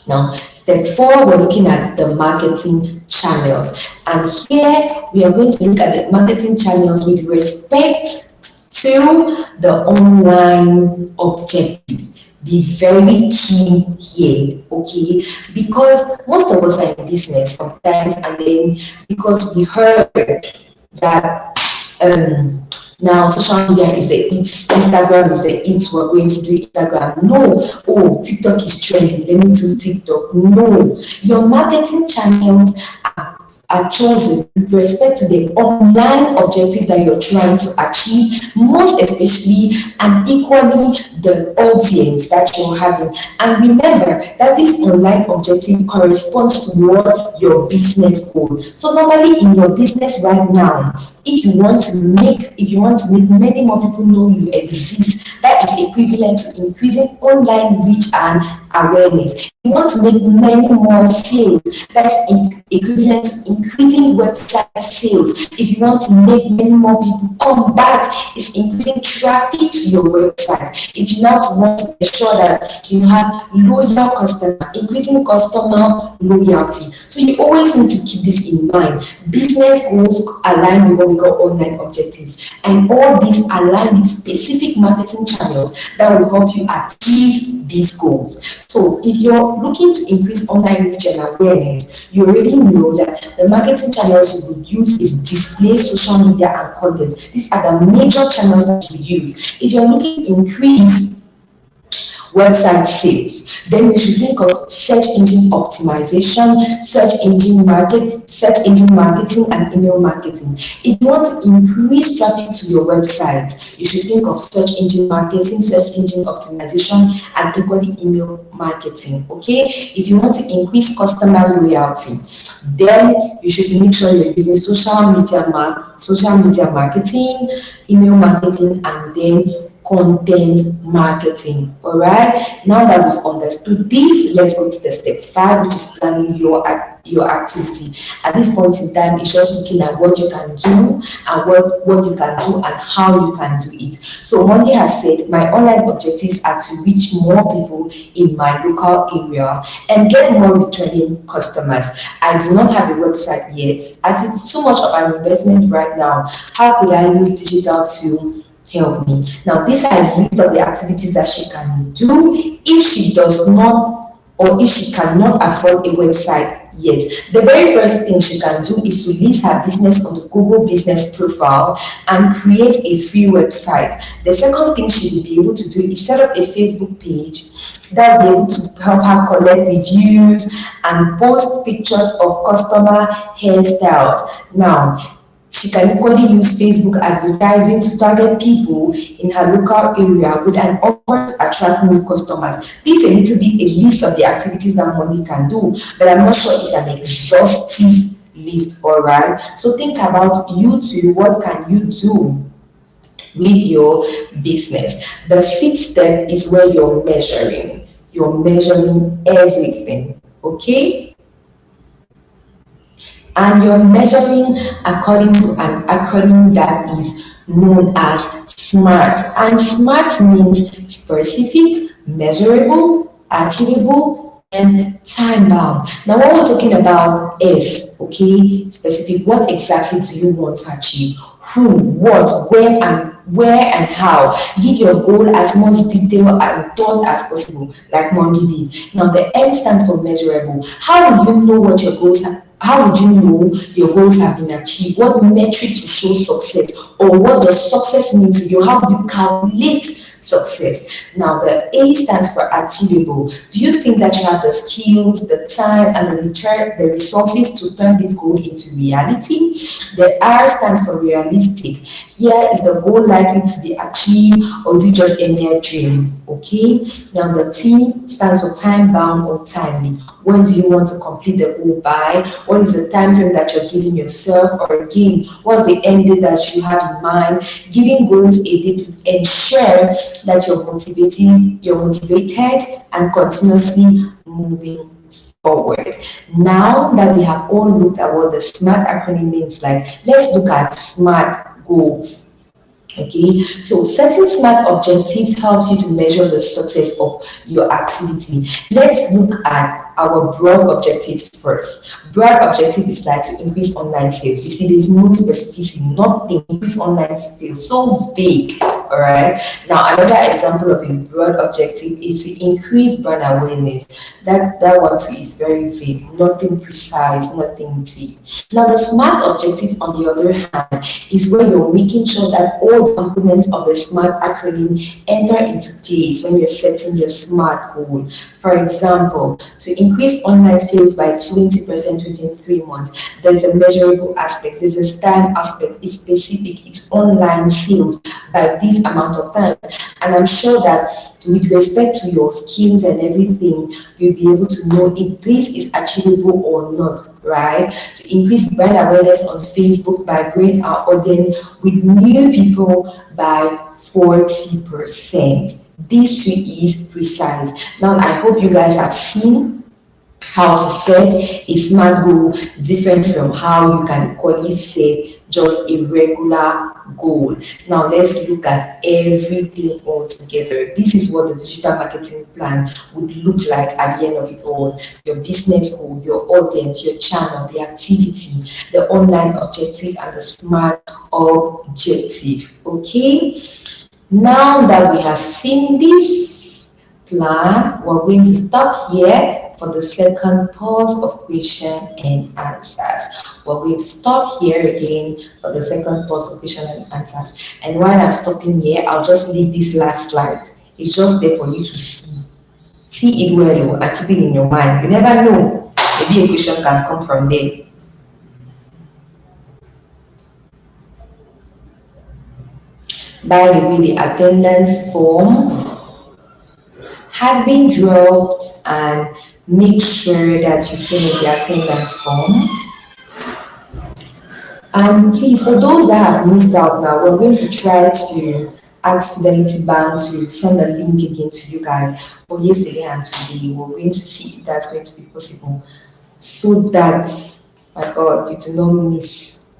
Now, step 4, we're looking at the marketing channels. And here we are going to look at the marketing channels with respect to the online objective. Be very keen here, okay? Because most of us are in business sometimes, and then because we heard that now social media is the it, Instagram is the it, we're going to do Instagram. No, oh, TikTok is trending, let me do TikTok. No, your marketing channels are chosen with respect to the online objective that you're trying to achieve, most especially and equally the audience that you're having. And remember that this online objective corresponds to what your business goal. So normally in your business right now, if you want to make many more people know you exist, that is equivalent to increasing online reach and awareness. You want to make many more sales. That's equivalent to increasing website sales. If you want to make many more people come back, it's increasing traffic to your website. If you now want to ensure that you have loyal customers, increasing customer loyalty. So you always need to keep this in mind. Business goals align with what we call online objectives, and all these align with specific marketing channels that will help you achieve these goals. So if you're looking to increase online reach and awareness, you already know that the marketing channels you would use is display, social media, and content. These are the major channels that you use. If you're looking to increase website sales, then you should think of search engine optimization, search engine marketing, and email marketing. If you want to increase traffic to your website, you should think of search engine marketing, search engine optimization, and equally email marketing. Okay, if you want to increase customer loyalty, then you should make sure you're using social media marketing, email marketing, and then content marketing. All right, now that we've understood this, let's go to the step 5, which is planning your activity. At this point in time, it's just looking at what you can do and what you can do and how you can do it. So Monday has said my online objectives are to reach more people in my local area and get more returning customers. I do not have a website yet, as it's too much of an investment right now. How could I use digital to help me? Now, these are a list of the activities that she can do if she does not, or if she cannot afford a website yet. The very first thing she can do is to list her business on the Google Business profile and create a free website. The second thing she will be able to do is set up a Facebook page that will be able to help her collect reviews and post pictures of customer hairstyles. Now, she can equally use Facebook advertising to target people in her local area with an offer to attract new customers. This is a little bit a list of the activities that Monday can do, but I'm not sure it's an exhaustive list. All right, so think about you too. What can you do with your business? The 6th step is where you're measuring everything. Okay, and you're measuring according to an acronym that is known as SMART. And SMART means specific, measurable, achievable, and time bound. Now, what we're talking about is, okay, specific. What exactly do you want to achieve? Who, what, when, and where and how. Give your goal as much detail and thought as possible, like Monday did. Now, the M stands for measurable. How will you know what your goals are? How would you know your goals have been achieved? What metrics will show success? Or what does success mean to you? How do you calculate success? Now, the A stands for achievable. Do you think that you have the skills, the time, and the resources to turn this goal into reality? The R stands for realistic. Here is the goal likely to be achieved, or is it just a mere dream? Okay. Now, the T stands for time bound or timely. When do you want to complete the goal by? What is the time frame that you're giving yourself? Or again, what's the end date that you have in mind? Giving goals a date to ensure that you're motivated and continuously moving forward. Now that we have all looked at what the SMART acronym means, let's look at SMART goals. Okay, so setting SMART objectives helps you to measure the success of your activity. Let's look at our broad objectives first. Broad objective is like to increase online sales. You see, there's no specificity, nothing. Increase online sales, so big. All right. Now, another example of a broad objective is to increase brand awareness. That one too is very vague, nothing precise, nothing deep. Now, the SMART objective, on the other hand, is where you're making sure that all the components of the SMART acronym enter into place when you're setting your SMART goal. For example, to increase online sales by 20% within 3 months, there's a measurable aspect, there's a time aspect, it's specific, it's online sales by this amount of time. And I'm sure that with respect to your skills and everything, you'll be able to know if this is achievable or not, right? To increase brand awareness on Facebook by growing our audience with new people by 40%. This too is precise. Now, I hope you guys have seen how to set a smart goal different from how you can equally set just a regular goal. Now let's look at everything all together. This is what the digital marketing plan would look like at the end of it all. Your business goal, your audience, your channel, the activity, the online objective, and the smart objective. Okay, now that we have seen this plan, we're going to stop here for the second pause of question and answers. We're going to stop here again for the second pause of question and answers. And while I'm stopping here, I'll just leave this last slide. It's just there for you to see. See it well and keep it in your mind. You never know. Maybe a question can come from there. By the way, the attendance form has been dropped, and make sure that you fill in the attendance form. And please, for those that have missed out now, we're going to try to ask Fidelity Bank to send a link again to you guys for yesterday and today. We're going to see if that's going to be possible, so that, my God, you do not miss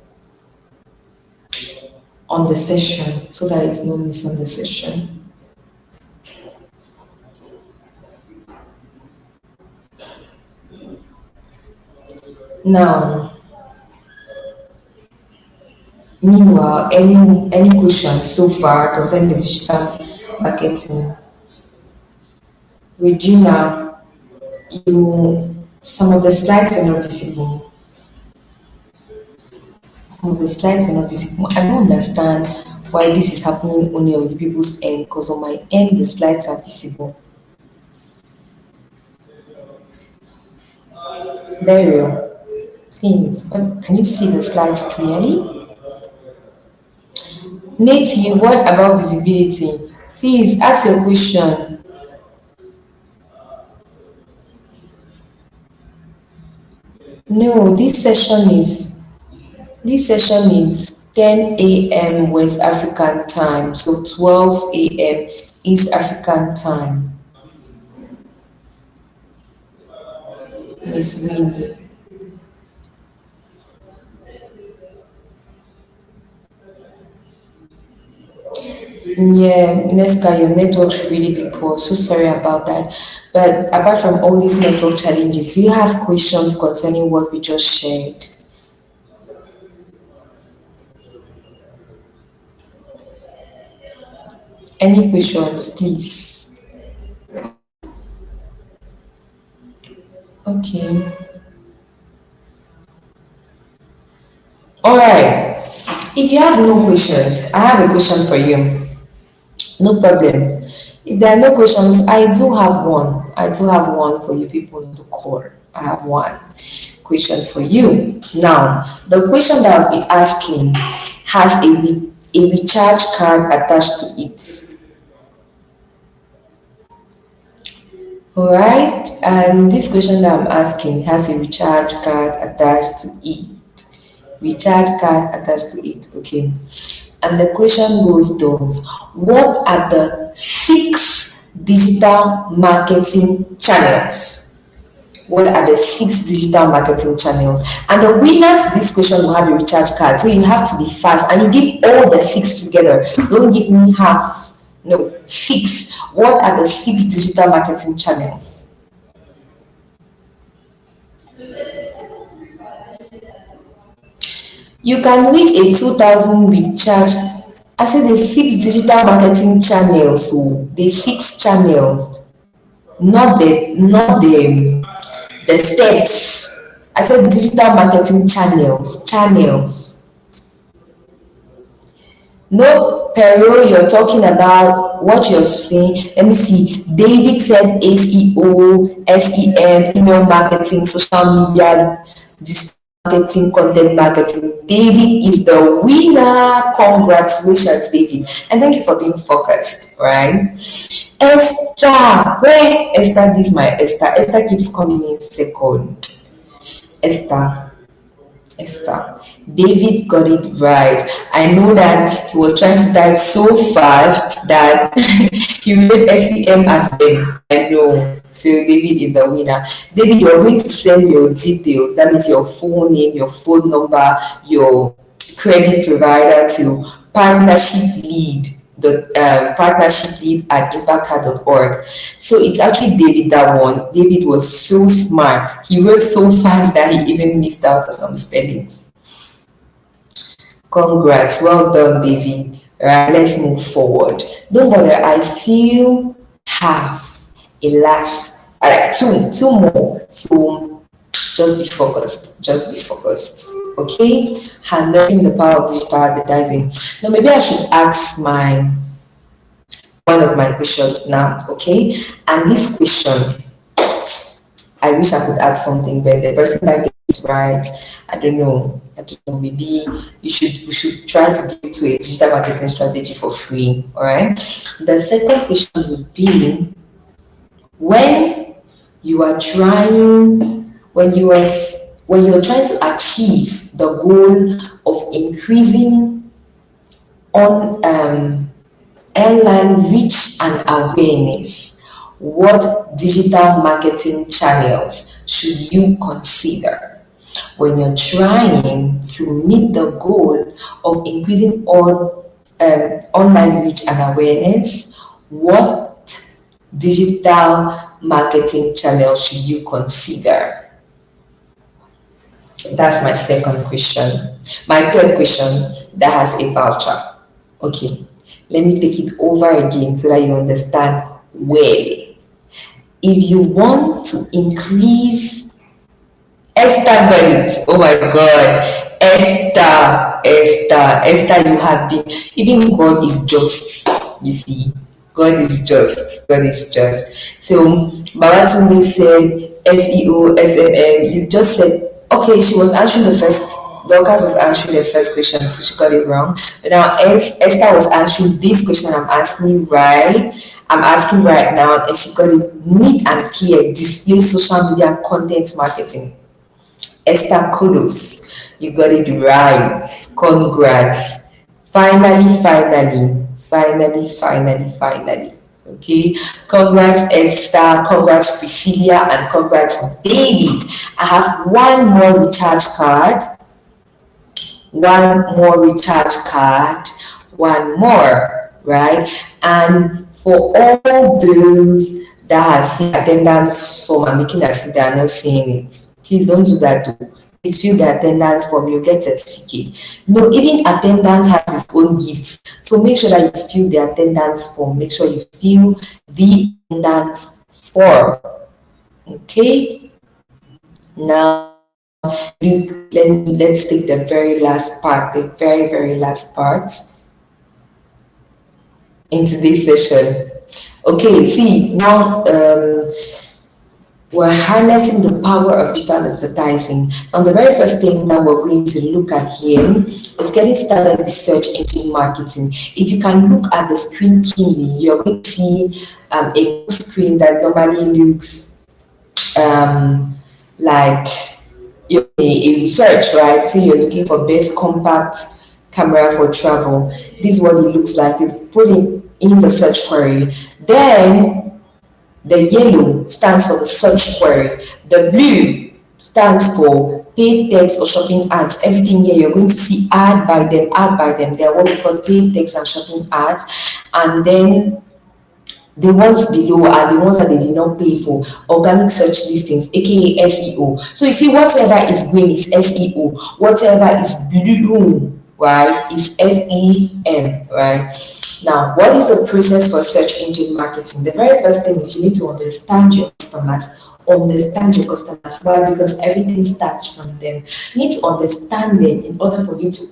on the session, so that it's not miss on the session. Now, meanwhile, any questions so far concerning the digital marketing? Regina, some of the slides were not visible. Some of the slides were not visible. I don't understand why this is happening only on you people's end, because on my end the slides are visible. Burial. Please, can you see the slides clearly? Nathan, what about visibility? Please ask your question. No, this session is 10 a.m. West African time, so 12 a.m. East African time. Miss Winnie. Yeah, Nesca, your network should really be poor. So sorry about that. But apart from all these network challenges, do you have questions concerning what we just shared? Any questions, please? Okay. All right. If you have no questions, I have a question for you. No problem. If there are no questions, I do have one. I do have one for you people to call. I have one question for you. Now, the question that I'll be asking has a recharge card attached to it. All right, and this question that I'm asking has a recharge card attached to it. Recharge card attached to it. Okay. And the question goes thus: what are the 6 digital marketing channels? What are the 6 digital marketing channels? And the winner to this question will have a recharge card. So you have to be fast and you give all the 6 together. Don't give me half. No, 6. What are the 6 digital marketing channels? You can reach a 2,000 recharge. I said the 6 digital marketing channels. So the 6 channels, not the steps. I said digital marketing channels. No, Pero, you're talking about what you're saying. Let me see. David said SEO, SEM, email marketing, social media, marketing, content marketing. David is the winner. Congratulations, David. And thank you for being focused, right? Esther, where Esther? This is my Esther. Esther keeps coming in second. Esther. David got it right. I know that he was trying to type so fast that he read SEM as well. I know. So David is the winner. David, you're going to send your details. That means your full name, your phone number, your credit provider to partnership lead partnership lead at impacthub.org. So it's actually David that won. David was so smart. He wrote so fast that he even missed out on some spellings. Congrats, well done, David. Right, let's move forward. Don't bother, I still have a last, like two more. So just be focused. Just be focused. Okay? Harnessing the power of digital advertising. Now maybe I should ask one of my questions now. Okay? And this question, I wish I could add something, but the person that gets it right, I don't know. Maybe we should try to give to a digital marketing strategy for free. All right. The second question would be, when you are trying when you're trying to achieve the goal of increasing on online reach and awareness, what digital marketing channels should you consider? When you're trying to meet the goal of increasing online reach and awareness, what digital marketing channels should you consider? That's my second question. My third question that has a voucher. Okay, let me take it over again so that you understand well. If you want to increase, Esther got it. Oh my God. Esther, you have been, even God is just, you see. God is just. God is just. So, Babatunde said SEO, SMM. You just said, okay, she was answering the first, Dorcas was answering the first question, so she got it wrong. But now Esther was answering this question I'm asking right now, and she got it neat and clear. Display social media content marketing. Esther, kudos. You got it right. Congrats. Finally. Okay. Congrats, Esther. Congrats, Priscilla. And congrats, David. I have one more recharge card. One more, right? And for all those that have seen attendance form, I'm making as if they are not seeing it. Please don't do that too. Please fill the attendance form, you get a certificate. No, even attendance has its own gifts. So make sure that you fill the attendance form. Make sure you fill the attendance form. Okay? Now, let's take the very last part, the very last part into this session. Okay, see, now we're harnessing the power of digital advertising. And the very first thing that we're going to look at here is getting started with search engine marketing. If you can look at the screen keenly, you're going to see a screen that normally looks like a research, right? So you're looking for best compact camera for travel. This is what it looks like. It's putting in the search query. Then the yellow stands for the search query. The blue stands for paid text or shopping ads. Everything here you're going to see ad by them. They are what we call paid text and shopping ads. And then the ones below are the ones that they did not pay for, organic search listings, aka SEO. So you see, whatever is green is SEO, whatever is blue, right, is SEM, right? Now, what is the process for search engine marketing? The very first thing is you need to understand your customers. Why? Because everything starts from them. You need to understand them in order for you to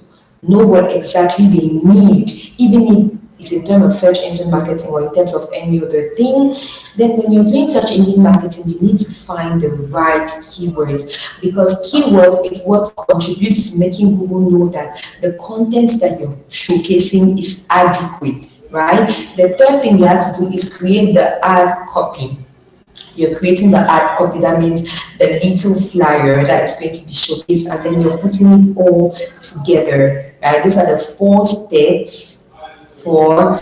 know what exactly they need, even if it's in terms of search engine marketing or in terms of any other thing. Then when you're doing search engine marketing, you need to find the right keywords, because keyword is what contributes to making Google know that the content that you're showcasing is adequate, right? The third thing you have to do is create the ad copy. You're creating the ad copy, that means the little flyer that is going to be showcased, and then you're putting it all together, right? Those are the 4 steps for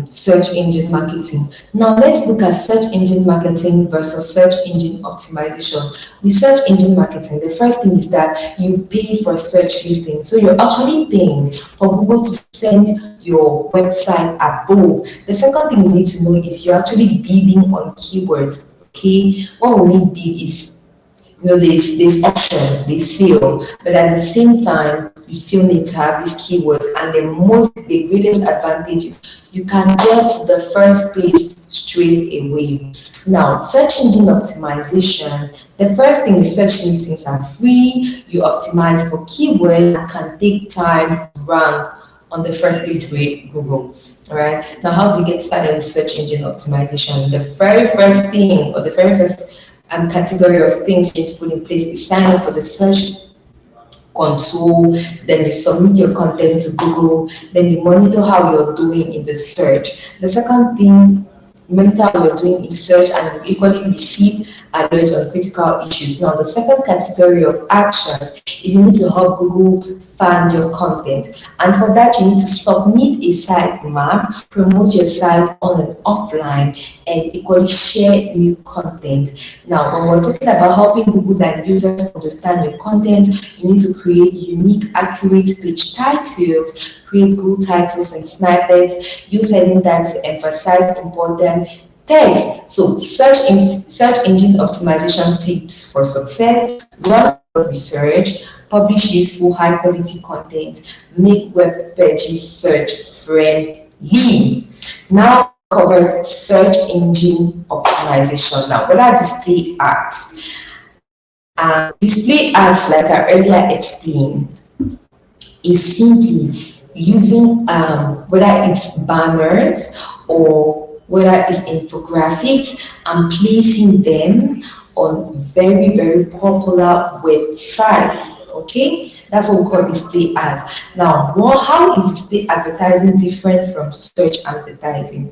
search engine marketing. Now let's look at search engine marketing versus search engine optimization. With search engine marketing, the first thing is that you pay for search listing. So you're actually paying for Google to send your website above. The second thing you need to know is you're actually bidding on keywords. Okay, what we mean bid is, there's auction, there's sale, but at the same time, you still need to have these keywords. And the greatest advantage is you can get to the first page straight away. Now, search engine optimization. The first thing is search listings are free. You optimize for keywords and can take time to rank on the first page with Google. All right. Now, how do you get started with search engine optimization? The very first thing, or the very first category of things you need to put in place is sign up for the search console. Then you submit your content to Google. Then you monitor how you're doing in the search. The second thing, monitor how you're doing in search, and you equally receive alerts on critical issues. Now, the second category of actions is you need to help Google find your content. And for that, you need to submit a site map, promote your site on and offline, and equally share new content. Now, when we're talking about helping Google and users understand your content, you need to create unique, accurate page titles, create good titles and snippets, use heading tags to emphasize important text. So search engine optimization tips for success: run research, publish useful high quality content, make web pages search friendly. Now covered search engine optimization. Now, what are display ads? Display ads, like I earlier explained, is simply using whether it's banners or whether it's infographics, and placing them on very, very popular websites. Okay, that's what we call display ads. Now, how is display advertising different from search advertising?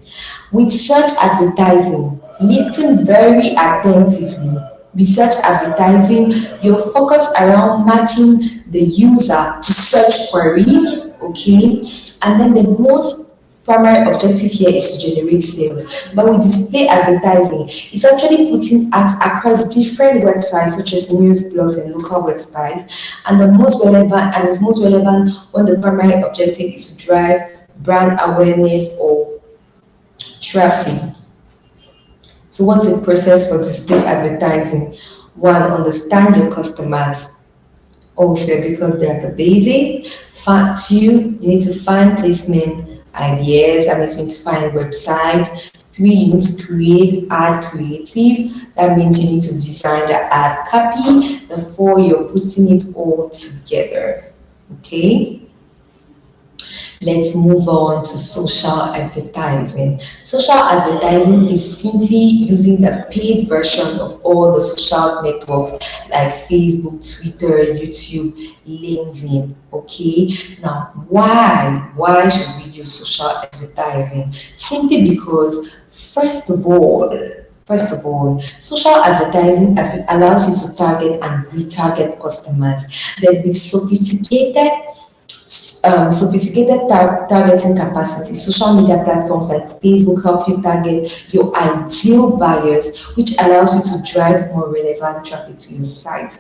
With search advertising, listen very attentively. With search advertising, you're focused around matching the user to search queries, okay? And then the most primary objective here is to generate sales. But with display advertising, it's actually putting ads across different websites such as news, blogs, and local websites. And it's most relevant when the primary objective is to drive brand awareness or traffic. So what's the process for display advertising? One, understand your customers. Also, because they are the basic. Two, you need to find placement ideas. That means you need to find websites. 3, you need to create ad creative. That means you need to design the ad copy. The 4, you're putting it all together. Okay. Let's move on to social advertising. Social advertising is simply using the paid version of all the social networks like Facebook, Twitter, YouTube, LinkedIn. Okay, now why should we use social advertising? Simply because first of all, social advertising allows you to target and retarget customers. Then with sophisticated targeting capacity, social media platforms like Facebook help you target your ideal buyers, which allows you to drive more relevant traffic to your site.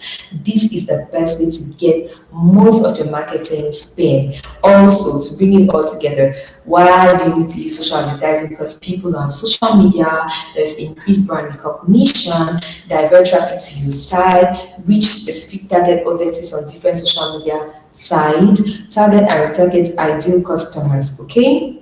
This is the best way to get most of your marketing spend. Also, to bring it all together, why do you need to use social advertising? Because people on social media, there's increased brand recognition, divert traffic to your site, reach specific target audiences on different social media sites, target and retarget ideal customers. Okay.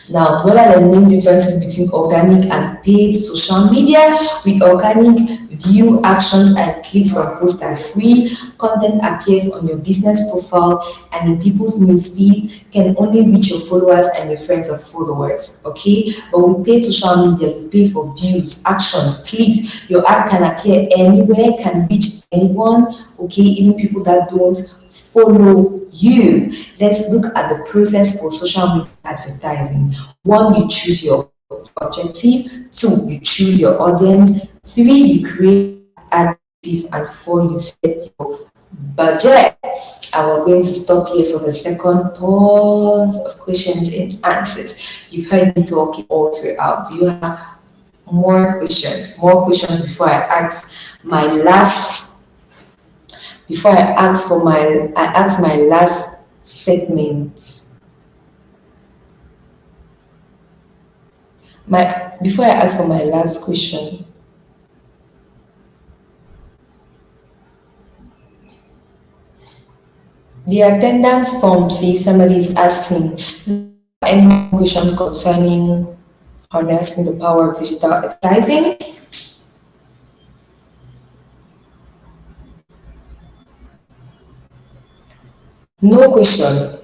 Now, what are the main differences between organic and paid social media? With organic, view, actions, and clicks on posts are free. Content appears on your business profile and in people's newsfeed, can only reach your followers and your friends of followers. Okay, but with paid social media, you pay for views, actions, clicks. Your ad can appear anywhere, can reach anyone. Okay, even people that don't follow you. Let's look at the process for social media advertising. One, you choose your objective. 2, you choose your audience. 3, you create adjective. And 4, you set your budget. And we're going to stop here for the second pause of questions and answers. You've heard me talking all throughout. Do you have more questions? More questions before I ask my last before I ask my last segment. Before I ask for my last question. The attendance form, please. Somebody is asking any question concerning harnessing the power of digital advertising. No question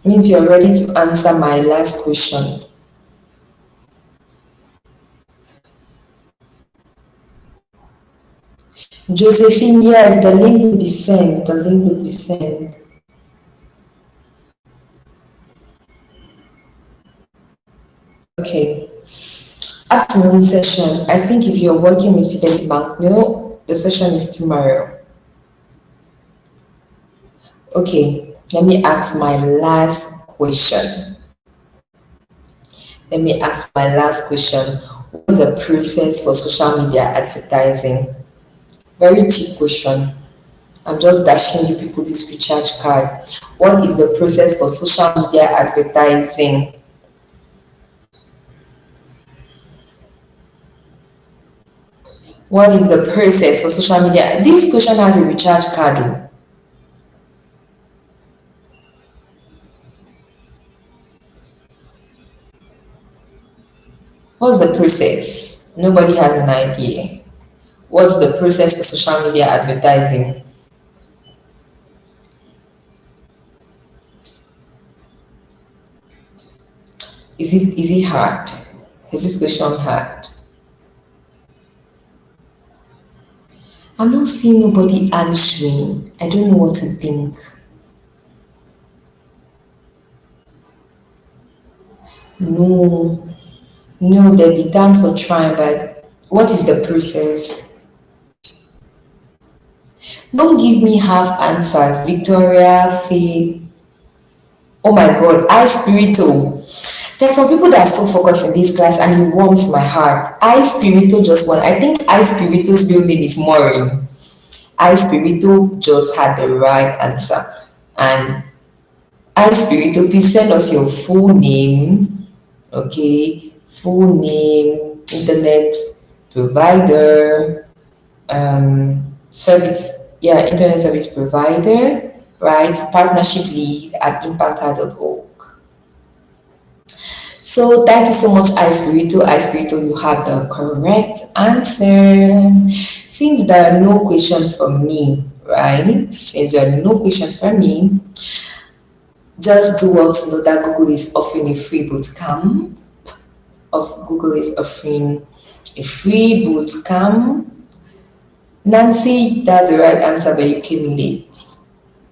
means you're ready to answer my last question. Josephine, yes, the link will be sent. The link will be sent. Okay. Afternoon session. I think if you're working with Fidelity Bank, no, the session is tomorrow. Okay, let me ask my last question. Let me ask my last question. What is the process for social media advertising? Very cheap question. I'm just dashing you people this recharge card. What is the process for social media advertising? What is the process for social media? This question has a recharge card. What's the process? Nobody has an idea. What's the process for social media advertising? Is it hard? Is this question hard? I'm not seeing nobody answering. I don't know what to think. No, no, Debbie, thanks for trying, but what is the process? Don't give me half answers. Victoria, Faith. Oh my God, I spiritual. There are some people that are so focused in this class and it warms my heart. I spiritual just one. I think I spiritual's real name is Maureen. I spiritual just had the right answer. And I spiritual, please send us your full name. Okay, full name, internet provider, service, yeah, internet service provider, right? Partnership lead at impacter.org. So thank you so much, iSpirito. iSpirito, you have the correct answer. Since there are no questions from me, right? Since there are no questions from me, just do well to know that Google is offering a free boot camp. Google is offering a free boot camp. Nancy, that's the right answer, but you came late.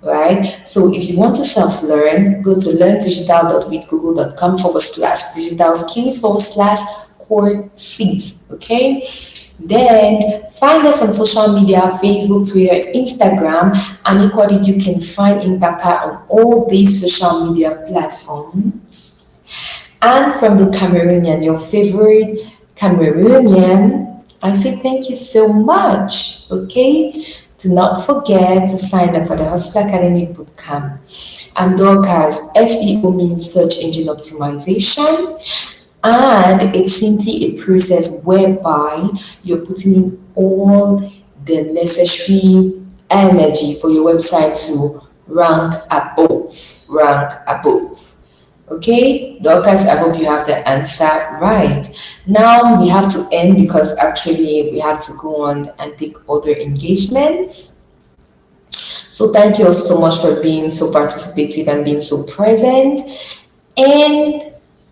Right? So if you want to self-learn, go to learndigital.withgoogle.com/digital skills/courses. Okay? Then find us on social media, Facebook, Twitter, Instagram, and equally you can find Impactor on all these social media platforms. And from the Cameroonian, your favorite Cameroonian, I say thank you so much. Okay? Do not forget to sign up for the Hustle Academy Bootcamp. And Dorcas, SEO means search engine optimization. And it's simply a process whereby you're putting in all the necessary energy for your website to rank above. Rank above. Okay, Dorcas, I hope you have the answer right. Now we have to end because actually we have to go on and take other engagements. So thank you all so much for being so participative and being so present. And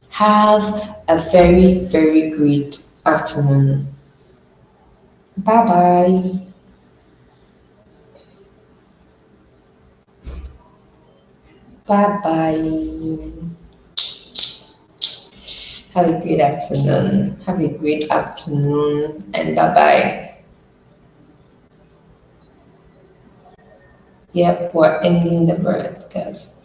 have a very, very great afternoon. Bye-bye. Bye-bye. Have a great afternoon. Have a great afternoon, and bye bye. Yep, we're ending the broadcast.